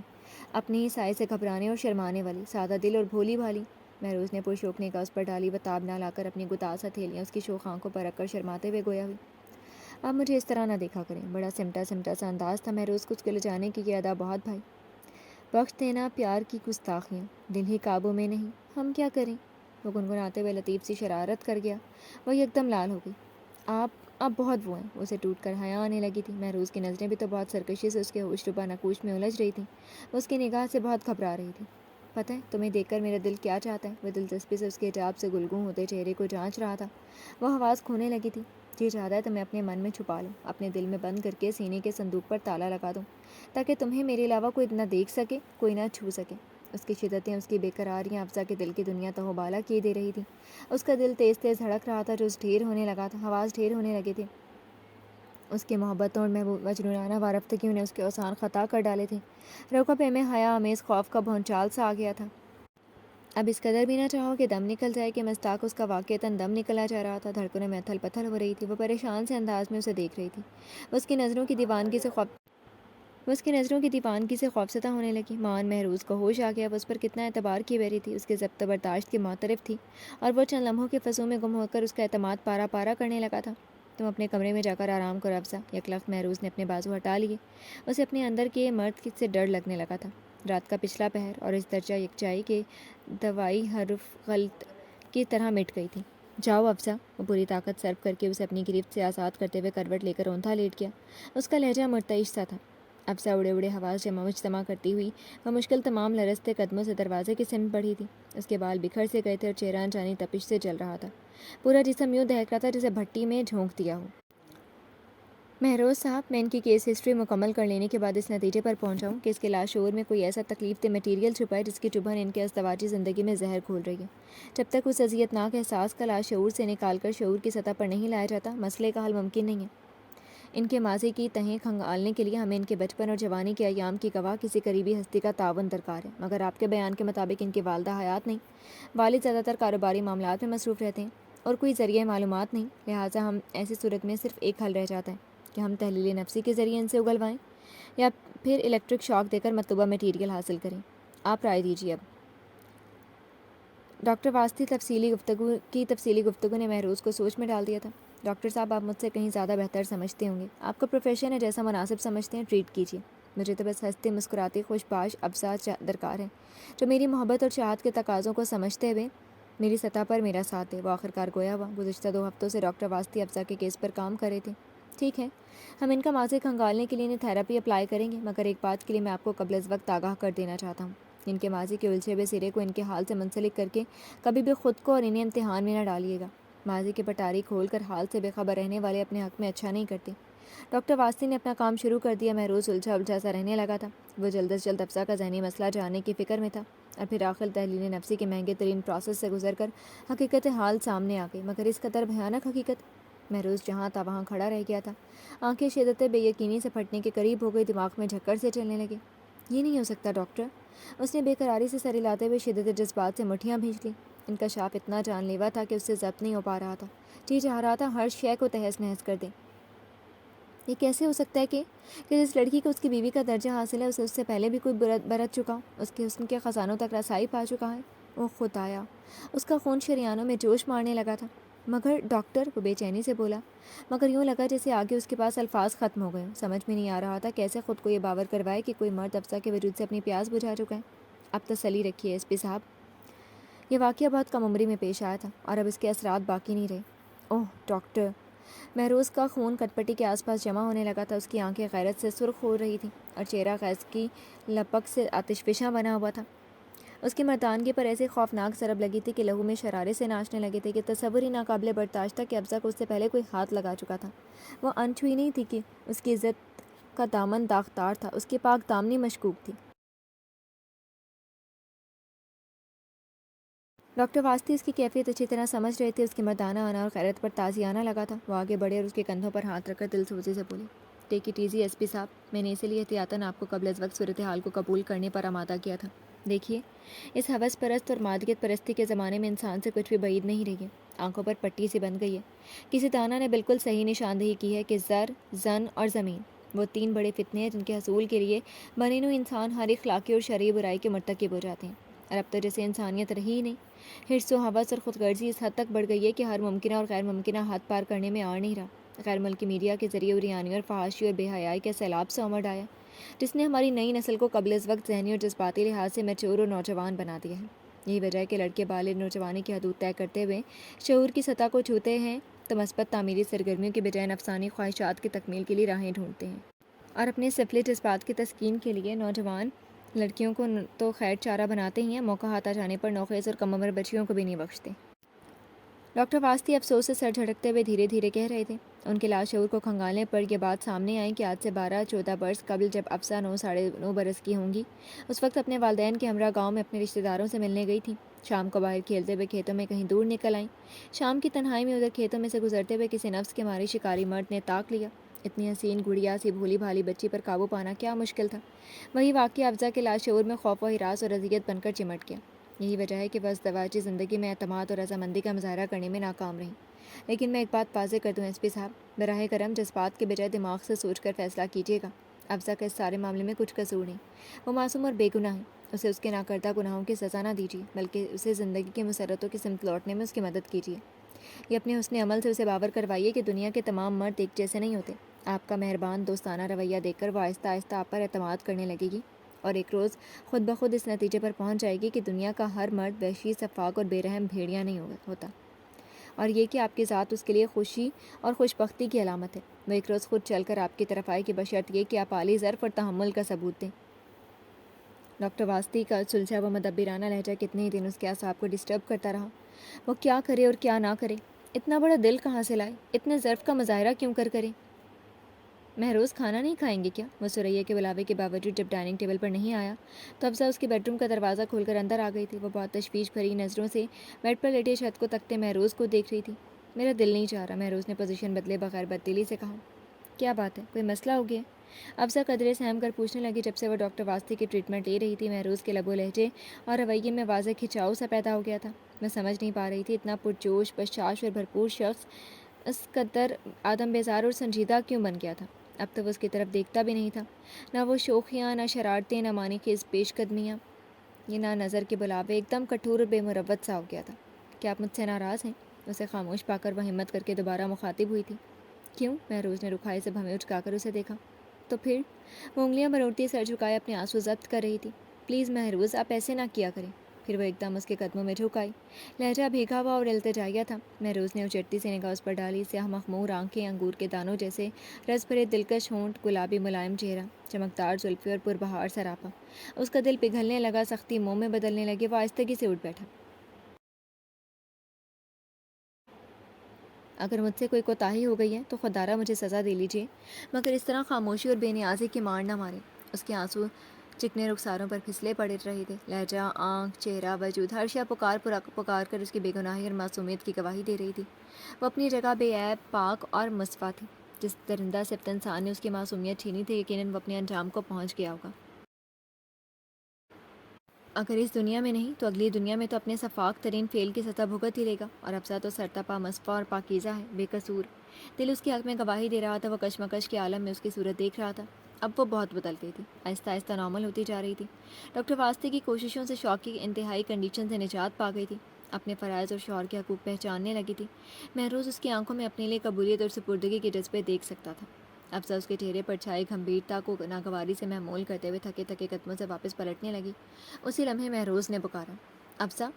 اپنی ہی سائے سے گھبرانے اور شرمانے والی، سادہ دل اور بھولی بھالی۔ محروز نے پرشوق نگاہ اس پر ڈالی، وہ تاب نہ لا کر اپنی گداز ہتھیلیاں اس کی شوخ آنکھوں پر رکھ کر شرماتے ہوئے گویا ہوئی، اب مجھے اس طرح نہ دیکھا کریں۔ بڑا سمٹا سمٹا سا انداز تھا محروز کو اس کے لے جانے کی، یہ ادا بہت بھائی۔ بخش دینا پیار کی گستاخیاں، دل ہی قابو میں نہیں، ہم کیا کریں؟ وہ گنگناتے ہوئے لطیف سی شرارت کر گیا۔ وہ ایک دم لال ہو گئی۔ آپ بہت وہ ہیں۔ اسے ٹوٹ کر حیا آنے لگی تھی۔ محروز کی نظریں بھی تو بہت سرکشی سے اس کے ہوش ربا نقوش میں الجھ رہی تھیں۔ وہ اس کی نگاہ سے بہت گھبرا رہی تھی۔ پتہ ہے تمہیں دیکھ کر میرا دل کیا چاہتا ہے؟ وہ دلچسپی سے اس کے حجاب سے گلگوں ہوتے چہرے کو جانچ رہا تھا۔ وہ حواس کھونے لگی تھی۔ جی چاہتا ہے تو میں اپنے من میں چھپا لوں، اپنے دل میں بند کر کے سینے کے صندوق پر تالا لگا دوں، تاکہ تمہیں میرے علاوہ کوئی نہ دیکھ سکے، کوئی نہ چھو سکے۔ اس کی شدتیں، اس کی بے قراریاں افزا کے دل کی دنیا تہوبالا کیے دے رہی تھیں۔ اس کا دل تیز تیز دھڑک رہا تھا، جو ڈھیر ہونے لگا تھا، حواس ڈھیر ہونے لگے تھے۔ اس کی محبتوں اور مجنونانہ وارفتگیوں نے اس کے اوسان خطا کر ڈالے تھے۔ رقبے میں حیا آمیز خوف کا بھونچال سا آ گیا تھا۔ اب اس قدر بھی نہ چاہو کہ دم نکل جائے کہ مستاق اس کا واقعتاً دم نکلا جا رہا تھا۔ دھڑکنوں میں اتھل پتھل ہو رہی تھی۔ وہ پریشان سے انداز میں اسے دیکھ رہی تھی۔ وہ اس کی نظروں کی دیوانگی سے خوفزدہ ہونے لگی۔ مان محروز کو ہوش آ گیا۔ وہ اس پر کتنا اعتبار کی بیری تھی، اس کے ضبط و برداشت کی معترف تھی، اور وہ چند لمحوں کے فضول میں گم ہو کر اس کا اعتماد پارا پارا کرنے لگا تھا۔ تم اپنے کمرے میں جا کر آرام کرو افزا۔ یک لخت محروز نے اپنے بازو ہٹا لیے۔ اسے اپنے اندر کے مرد سے ڈر لگنے لگا تھا۔ رات کا پچھلا پہر اور اس درجہ یکجائی کے دوائی حرف غلط کی طرح مٹ گئی تھی۔ جاؤ افزا۔ وہ پوری طاقت صرف کر کے اسے اپنی گرفت سے آزاد کرتے ہوئے کروٹ لے کر اوندا لیٹ گیا۔ اس کا لہجہ مرتعش سا تھا۔ افزا اڑے اڑے حواس جمع کرتی ہوئی وہ مشکل تمام لرزتے قدموں سے دروازے کی سمت بڑھی تھی۔ اس کے بال بکھر سے گئے تھے اور چہرہ انجانی تپش سے جل رہا تھا۔ پورا جسم یوں دہک رہا تھا جیسے بھٹی میں جھونک دیا ہو۔ محروز صاحب، میں ان کی کیس ہسٹری مکمل کر لینے کے بعد اس نتیجے پر پہنچا ہوں کہ اس کے لاشعور میں کوئی ایسا تکلیف دہ میٹیریل چھپا ہے جس کی چبھن ان کے ازدواجی زندگی میں زہر گھول رہی ہے۔ جب تک اس اذیتناک احساس کا لاشعور سے نکال کر شعور کی سطح پر نہیں لایا جاتا، مسئلے کا حل ممکن نہیں ہے۔ ان کے ماضی کی تہیں کھنگالنے کے لیے ہمیں ان کے بچپن اور جوانی کے ایام کی گواہ کسی قریبی ہستی کا تعاون درکار ہے، مگر آپ کے بیان کے مطابق ان کی والدہ حیات نہیں۔ والد زیادہ تر کاروباری معاملات میں مصروف رہتے ہیں اور کوئی ذریعہ معلومات نہیں، لہٰذا ہم ایسی صورت میں صرف ایک حل رہ جاتا ہے کہ ہم تحلیل نفسی کے ذریعے ان سے اگلوائیں یا پھر الیکٹرک شاک دے کر مطلوبہ میٹیریل حاصل کریں۔ آپ رائے دیجیے۔ اب ڈاکٹر واسطی تفصیلی گفتگو نے محروز کو سوچ میں ڈال دیا تھا۔ ڈاکٹر صاحب، آپ مجھ سے کہیں زیادہ بہتر سمجھتے ہوں گے۔ آپ کا پروفیشن ہے، جیسا مناسب سمجھتے ہیں ٹریٹ کیجیے۔ مجھے تو بس ہنستے مسکراتی خوش باش افزا درکار ہے، جو میری محبت اور چاہت کے تقاضوں کو سمجھتے ہوئے میری سطح پر میرا ساتھ دے۔ وہ آخرکار گویا ہوا۔ گزشتہ 2 ہفتوں سے ڈاکٹر واسطی افزا کے کیس پر کام کر رہے تھے۔ ٹھیک ہے، ہم ان کا ماضی کھنگالنے کے لیے انہیں تھراپی اپلائی کریں گے، مگر ایک بات کے لیے میں آپ کو قبل از وقت آگاہ کر دینا چاہتا ہوں۔ ان کے ماضی کے الجھے ہوئے سرے کو ان کے حال سے منسلک کر کے کبھی بھی خود کو اور انہیں امتحان میں نہ ڈالیے گا۔ ماضی کے پٹاری کھول کر حال سے بے خبر رہنے والے اپنے حق میں اچھا نہیں کرتے۔ ڈاکٹر واسطی نے اپنا کام شروع کر دیا۔ محروز الجھا سا رہنے لگا تھا۔ وہ جلد از جلد افزا کا ذہنی مسئلہ جاننے کی فکر میں تھا، اور پھر آخر تحلیل نفسی کے مہنگے ترین پروسیس سے گزر کر حقیقت حال سامنے آ گئی، مگر اس قدر بھیانک حقیقت۔ محروز جہاں تھا وہاں کھڑا رہ گیا تھا۔ آنکھیں شدت بے یقینی سے پھٹنے کے قریب ہو گئی، دماغ میں جھکڑ سے چلنے لگے۔ یہ نہیں ہو سکتا ڈاکٹر، اس نے بے قراری سے سر ہلاتے ہوئے شدت جذبات سے مٹھیاں بھینچ لیں۔ انکشاف اتنا جان لیوا تھا کہ اس سے ضبط نہیں ہو پا رہا تھا۔ جی چاہ رہا تھا ہر شے کو تہس نہس کر دیں۔ یہ کیسے ہو سکتا ہے کہ جس لڑکی کو اس کی بیوی کا درجہ حاصل ہے، اسے اس سے پہلے بھی کوئی برت چکا ہو، اس کے حسن کے خزانوں تک رسائی پا چکا ہے؟ اوہ خدایا! اس کا خون شریانوں میں جوش مارنے لگا تھا۔ مگر ڈاکٹر، وہ بے چینی سے بولا، مگر یوں لگا جیسے آگے اس کے پاس الفاظ ختم ہو گئے ہوں۔ سمجھ میں نہیں آ رہا تھا کیسے خود کو یہ باور کروائے کہ کوئی مرد افسا کے وجود سے اپنی پیاس بجھا چکا ہے۔ اب تسلی رکھیے ایس پی صاحب، یہ واقعہ بہت کم عمری میں پیش آیا تھا اور اب اس کے اثرات باقی نہیں رہے۔ اوہ ڈاکٹر! محروز کا خون کٹپٹی کے آس پاس جمع ہونے لگا تھا۔ اس کی آنکھیں غیرت سے سرخ ہو رہی تھیں اور چہرہ خیز کی لپک سے آتش فشاں بنا ہوا تھا۔ اس کی مردانگی پر ایسی خوفناک ضرب لگی تھی کہ لہو میں شرارے سے ناچنے لگے تھے کہ تصور ہی ناقابل برداشت تھا کہ افزا کو اس سے پہلے کوئی ہاتھ لگا چکا تھا۔ وہ انچھوئی نہیں تھی کہ اس کی عزت کا دامن داغدار تھا، اس کی پاک دامنی مشکوک تھی۔ ڈاکٹر واسطی اس کی کیفیت اچھی طرح سمجھ رہے تھے۔ اس کی مردانہ آنا اور غیرت پر تازیانہ لگا تھا۔ وہ آگے بڑھے اور اس کے کندھوں پر ہاتھ رکھ کر دل سوزی سے بولے، take it easy S P صاحب، میں نے اسی لیے احتیاطاً آپ کو قبل از وقت صورتحال کو قبول کرنے پر آمادہ کیا تھا۔ دیکھیے، اس ہوس پرست اور مادیت پرستی کے زمانے میں انسان سے کچھ بھی بعید نہیں رہی ہے۔ آنکھوں پر پٹی سی بن گئی ہے۔ کسی دانا نے بالکل صحیح نشاندہی کی ہے کہ زر، زن اور زمین، وہ 3 بڑے فتنے ہیں جن کے حصول کے لیے بنی نوع انسان ہر اخلاقی اور شرعی برائی کے مرتکب ہو جاتے ہیں۔ اور اب تو جیسے انسانیت رہی ہی نہیں۔ حرص و ہوس اور خود غرضی اس حد تک بڑھ گئی ہے کہ ہر ممکنہ اور غیر ممکنہ حد پار کرنے میں آڑ نہیں رہا۔ غیر ملکی میڈیا کے ذریعے اریانی اور فحاشی اور بے حیائی کے سیلاب سے امڑ آیا، جس نے ہماری نئی نسل کو قبل از وقت ذہنی اور جذباتی لحاظ سے میچور اور نوجوان بنا دیا ہے۔ یہی وجہ ہے کہ لڑکے بالغ نوجوانی کی حدود طے کرتے ہوئے شعور کی سطح کو چھوتے ہیں تو مثبت تعمیری سرگرمیوں کی بجائے نفسانی خواہشات کی تکمیل کے لیے راہیں ڈھونڈتے ہیں، اور اپنے سفلی جذبات کی تسکین کے لیے نوجوان لڑکیوں کو تو خیر چارہ بناتے ہی ہیں، موقع ہاتھ آ جانے پر نوخیز اور کم عمر بچیوں کو بھی نہیں بخشتے۔ ڈاکٹر واسطی افسوس سے سر جھٹکتے ہوئے دھیرے دھیرے کہہ رہے تھے۔ ان کے لاشعور کو کھنگالنے پر یہ بات سامنے آئی کہ آج سے 12-14 برس قبل جب افسا 9-9.5 برس کی ہوں گی، اس وقت اپنے والدین کے ہمراہ گاؤں میں اپنے رشتہ داروں سے ملنے گئی تھیں۔ شام کو باہر کھیلتے ہوئے کھیتوں میں کہیں دور نکل آئیں۔ شام کی تنہائی میں ادھر کھیتوں میں سے گزرتے ہوئے کسی نفس کے ماری شکاری مرد نے طاق لیا۔ اتنی حسین گڑیا سی بھولی بھالی بچی پر قابو پانا کیا مشکل تھا۔ وہی واقعہ افزا کے لاشعور میں خوف و ہراس اور اذیت بن کر چمٹ گیا۔ یہی وجہ ہے کہ وہ ازدواجی زندگی میں اعتماد اور رضامندی کا مظاہرہ کرنے میں ناکام رہیں۔ لیکن میں ایک بات واضح کر دوں ایس پی صاحب، براہ کرم جذبات کے بجائے دماغ سے سوچ کر فیصلہ کیجیے گا۔ افزا کا اس سارے معاملے میں کچھ قصور نہیں، وہ معصوم اور بے گناہ ہے۔ اسے اس کے ناکردہ گناہوں کی سزا نہ دیجیے، بلکہ اسے زندگی کی مسرتوں کی سمت لوٹنے میں اس کی مدد کیجیے۔ یہ اپنے حسن عمل سے اسے باور کروائیے کہ دنیا کے تمام مرد ایک جیسے نہیں ہوتے۔ آپ کا مہربان دوستانہ رویہ دیکھ کر وہ آہستہ آہستہ آپ پر اعتماد کرنے لگے گی، اور ایک روز خود بخود اس نتیجے پر پہنچ جائے گی کہ دنیا کا ہر مرد وحشی، سفاک اور بے رحم بھیڑیا نہیں ہوتا، اور یہ کہ آپ کی ذات اس کے لیے خوشی اور خوش بختی کی علامت ہے۔ وہ ایک روز خود چل کر آپ کی طرف آئے کہ بشرط یہ کہ آپ عالی ظرف اور تحمل کا ثبوت دیں۔ ڈاکٹر واسطی کا سلجھا و مدبرانہ لہجہ کتنے ہی دن اس کے اعصاب کو ڈسٹرب کرتا رہا۔ وہ کیا کرے اور کیا نہ کرے، اتنا بڑا دل کہاں سے لائے، اتنے ظرف کا مظاہرہ کیوں کرے۔ مہروز کھانا نہیں کھائیں گے کیا؟ وہ سریا کے بلاوے کے باوجود جب ڈائننگ ٹیبل پر نہیں آیا تو افزا اس کے بیڈ روم کا دروازہ کھول کر اندر آ گئی تھی۔ وہ بہت تشویش بھری نظروں سے بیڈ پر لیٹے چھت کو تکتے مہروز کو دیکھ رہی تھی۔ میرا دل نہیں چاہ رہا، مہروز نے پوزیشن بدلے بغیر بددلی سے کہا۔ کیا بات ہے، کوئی مسئلہ ہو گیا؟ افزا قدرے سہم کر پوچھنے لگی۔ جب سے وہ ڈاکٹر واسطی کی ٹریٹمنٹ لے رہی تھی، مہروز کے لب و لہجے اور رویے میں واضح کھچاؤ سا پیدا ہو گیا تھا۔ میں سمجھ نہیں پا رہی تھی اتنا پرجوش، بشاش اور بھرپور شخص اس قدر آدم بیزار اور سنجیدہ کیوں بن گیا تھا۔ اب تو وہ اس کی طرف دیکھتا بھی نہیں تھا، نہ وہ شوخیاں، نہ شرارتیں، نہ معنی خیز پیش قدمیاں، یہ نہ نظر کے بلاوے، ایک دم کٹھور اور بے مروت سا ہو گیا تھا۔ کیا آپ مجھ سے ناراض ہیں؟ اسے خاموش پا کر وہ ہمت کر کے دوبارہ مخاطب ہوئی تھی۔ کیوں؟ مہروز نے رکھائی سے بھویں اچکا کر اسے دیکھا۔ تو پھر وہ انگلیاں مروڑتی سر جھکائے اپنے آنسو ضبط کر رہی تھی۔ پلیز مہروز، آپ ایسے نہ کیا کریں۔ پھر وہ ایک دم اس کے قدموں میں جھک آئی۔ لہجہ بھیگا ہوا اور التجائیہ تھا۔ مہروز نے اچٹتی سے نگاہ اس پر ڈالی۔ سیاہ مخمور آنکھیں، انگور کے دانوں جیسے رس بھرے دلکش ہونٹ، گلابی ملائم چہرہ، چمکدار زلفیں اور پربہار سراپا۔ اس کا دل پگھلنے لگا، سختی منہ میں بدلنے لگی۔ وہ آہستگی سے اٹھ بیٹھا۔ اگر مجھ سے کوئی کوتاہی ہو گئی ہے تو خدارہ مجھے سزا دے لیجیے، مگر اس طرح خاموشی اور بے نیازی کی مار نہ مارے۔ اس کے آنسو چکنے رخساروں پر پھسلے پڑ رہے تھے۔ لہجہ، آنکھ، چہرہ، وجود، ہر شے پکار کر اس کی بے گناہی اور معصومیت کی گواہی دے رہی تھی۔ وہ اپنی جگہ بے عیب، پاک اور مصفا تھی۔ جس درندہ صفت انسان نے اس کی معصومیت چھینی تھی، یقیناً وہ اپنے انجام کو پہنچ گیا ہوگا۔ اگر اس دنیا میں نہیں تو اگلی دنیا میں تو اپنے صفاک ترین فعل کی سزا بھگت ہی لے گا۔ اور افسا تو سرتپا مصفا اور پاکیزہ ہے، بے قصور۔ دل اس کے حق میں گواہی دے رہا تھا۔ وہ کشمکش کے عالم میں اس کی صورت دیکھ رہا تھا۔ اب وہ بہت بدل گئی تھی، آہستہ آہستہ نارمل ہوتی جا رہی تھی۔ ڈاکٹر واسطے کی کوششوں سے شوق کی انتہائی کنڈیشن سے نجات پا گئی تھی، اپنے فرائض اور شوہر کے حقوق پہچاننے لگی تھی۔ مہروز اس کی آنکھوں میں اپنے لیے قبولیت اور سپردگی کے جذبے دیکھ سکتا تھا۔ افسا اس کے چہرے پر چھائی گمبھیرتا کو ناگواری سے محمول کرتے ہوئے تھکے تھکے قدموں سے واپس پلٹنے لگی۔ اسی لمحے مہروز نے پکارا، افسا!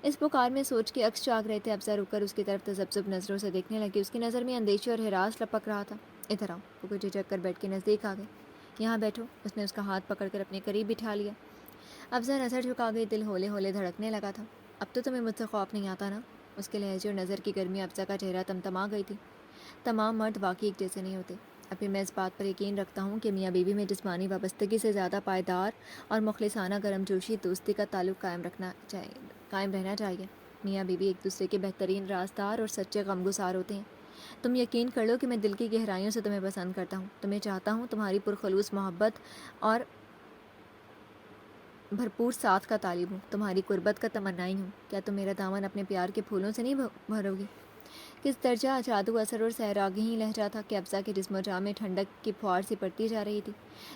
اس پکار میں سوچ کے عکس جاگ رہے تھے۔ افسا رک کر اس کی طرف تذبذب نظروں سے دیکھنے لگی۔ اس کی نظر میں اندیشے اور ہراس لپک رہا تھا۔ ادھر آؤ۔ وہ کچھ جھجک کر بیٹھ کے نزدیک آ گئے۔ یہاں بیٹھو۔ اس نے اس کا ہاتھ پکڑ کر اپنے قریب بٹھا لیا۔ افسا نظر جھکا گئی، دل ہولے ہولے دھڑکنے لگا تھا۔ اب تو تمہیں مجھ سے خوف نہیں آتا نا؟ اس کے لہجے اور نظر کی گرمی افسا کا چہرہ تمتما گئی تھی۔ تمام مرد واقعی ایک جیسے نہیں ہوتے۔ ابھی میں اس بات پر یقین رکھتا ہوں کہ میاں بیوی میں جسمانی وابستگی سے زیادہ پائیدار اور مخلصانہ گرم جوشی دوستی کا تعلق قائم رہنا چاہیے۔ میاں بیوی ایک دوسرے کے بہترین رازدار اور سچے غمگسار ہوتے ہیں۔ تم یقین کر لو کہ میں دل کی گہرائیوں سے تمہیں پسند کرتا ہوں، تمہیں چاہتا ہوں، تمہاری پرخلوص محبت اور بھرپور ساتھ کا طالب ہوں، تمہاری قربت کا تمنائی ہوں۔ کیا تم میرا دامن اپنے پیار کے پھولوں سے نہیں بھرو گی؟ کس درجہ جادو اثر اور سحراگی لہجہ تھا کہ افسا کے جسم و جاں میں ٹھنڈک کی پھوار سی پڑتی جا رہی تھی۔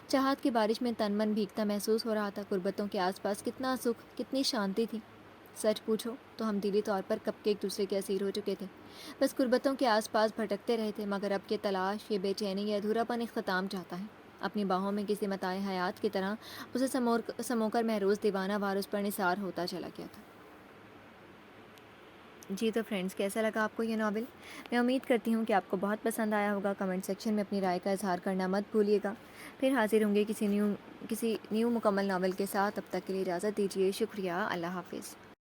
چاہت کی بارش میں تن من بھیگتا محسوس ہو رہا تھا۔ قربتوں کے آس پاس کتنا سکھ، کتنی شانتی تھی۔ سچ پوچھو تو ہم دلی طور پر کب کے ایک دوسرے کے اسیر ہو چکے تھے، بس قربتوں کے آس پاس بھٹکتے رہے تھے۔ مگر اب یہ تلاش، یہ بے چینی، یہ ادھورا پن اختتام چاہتا ہے۔ اپنی باہوں میں کسی متاع حیات کی طرح اسے سمو کر مہروز دیوانہ وار اس پر نثار ہوتا چلا گیا تھا۔ جی تو فرینڈس، کیسا لگا آپ کو یہ ناول؟ میں امید کرتی ہوں کہ آپ کو بہت پسند آیا ہوگا۔ کمنٹ سیکشن میں اپنی رائے کا اظہار کرنا مت بھولیے گا۔ پھر حاضر ہوں گے کسی نیو مکمل ناول کے ساتھ۔ تب تک کے لیے اجازت دیجیے۔ شکریہ، اللہ حافظ۔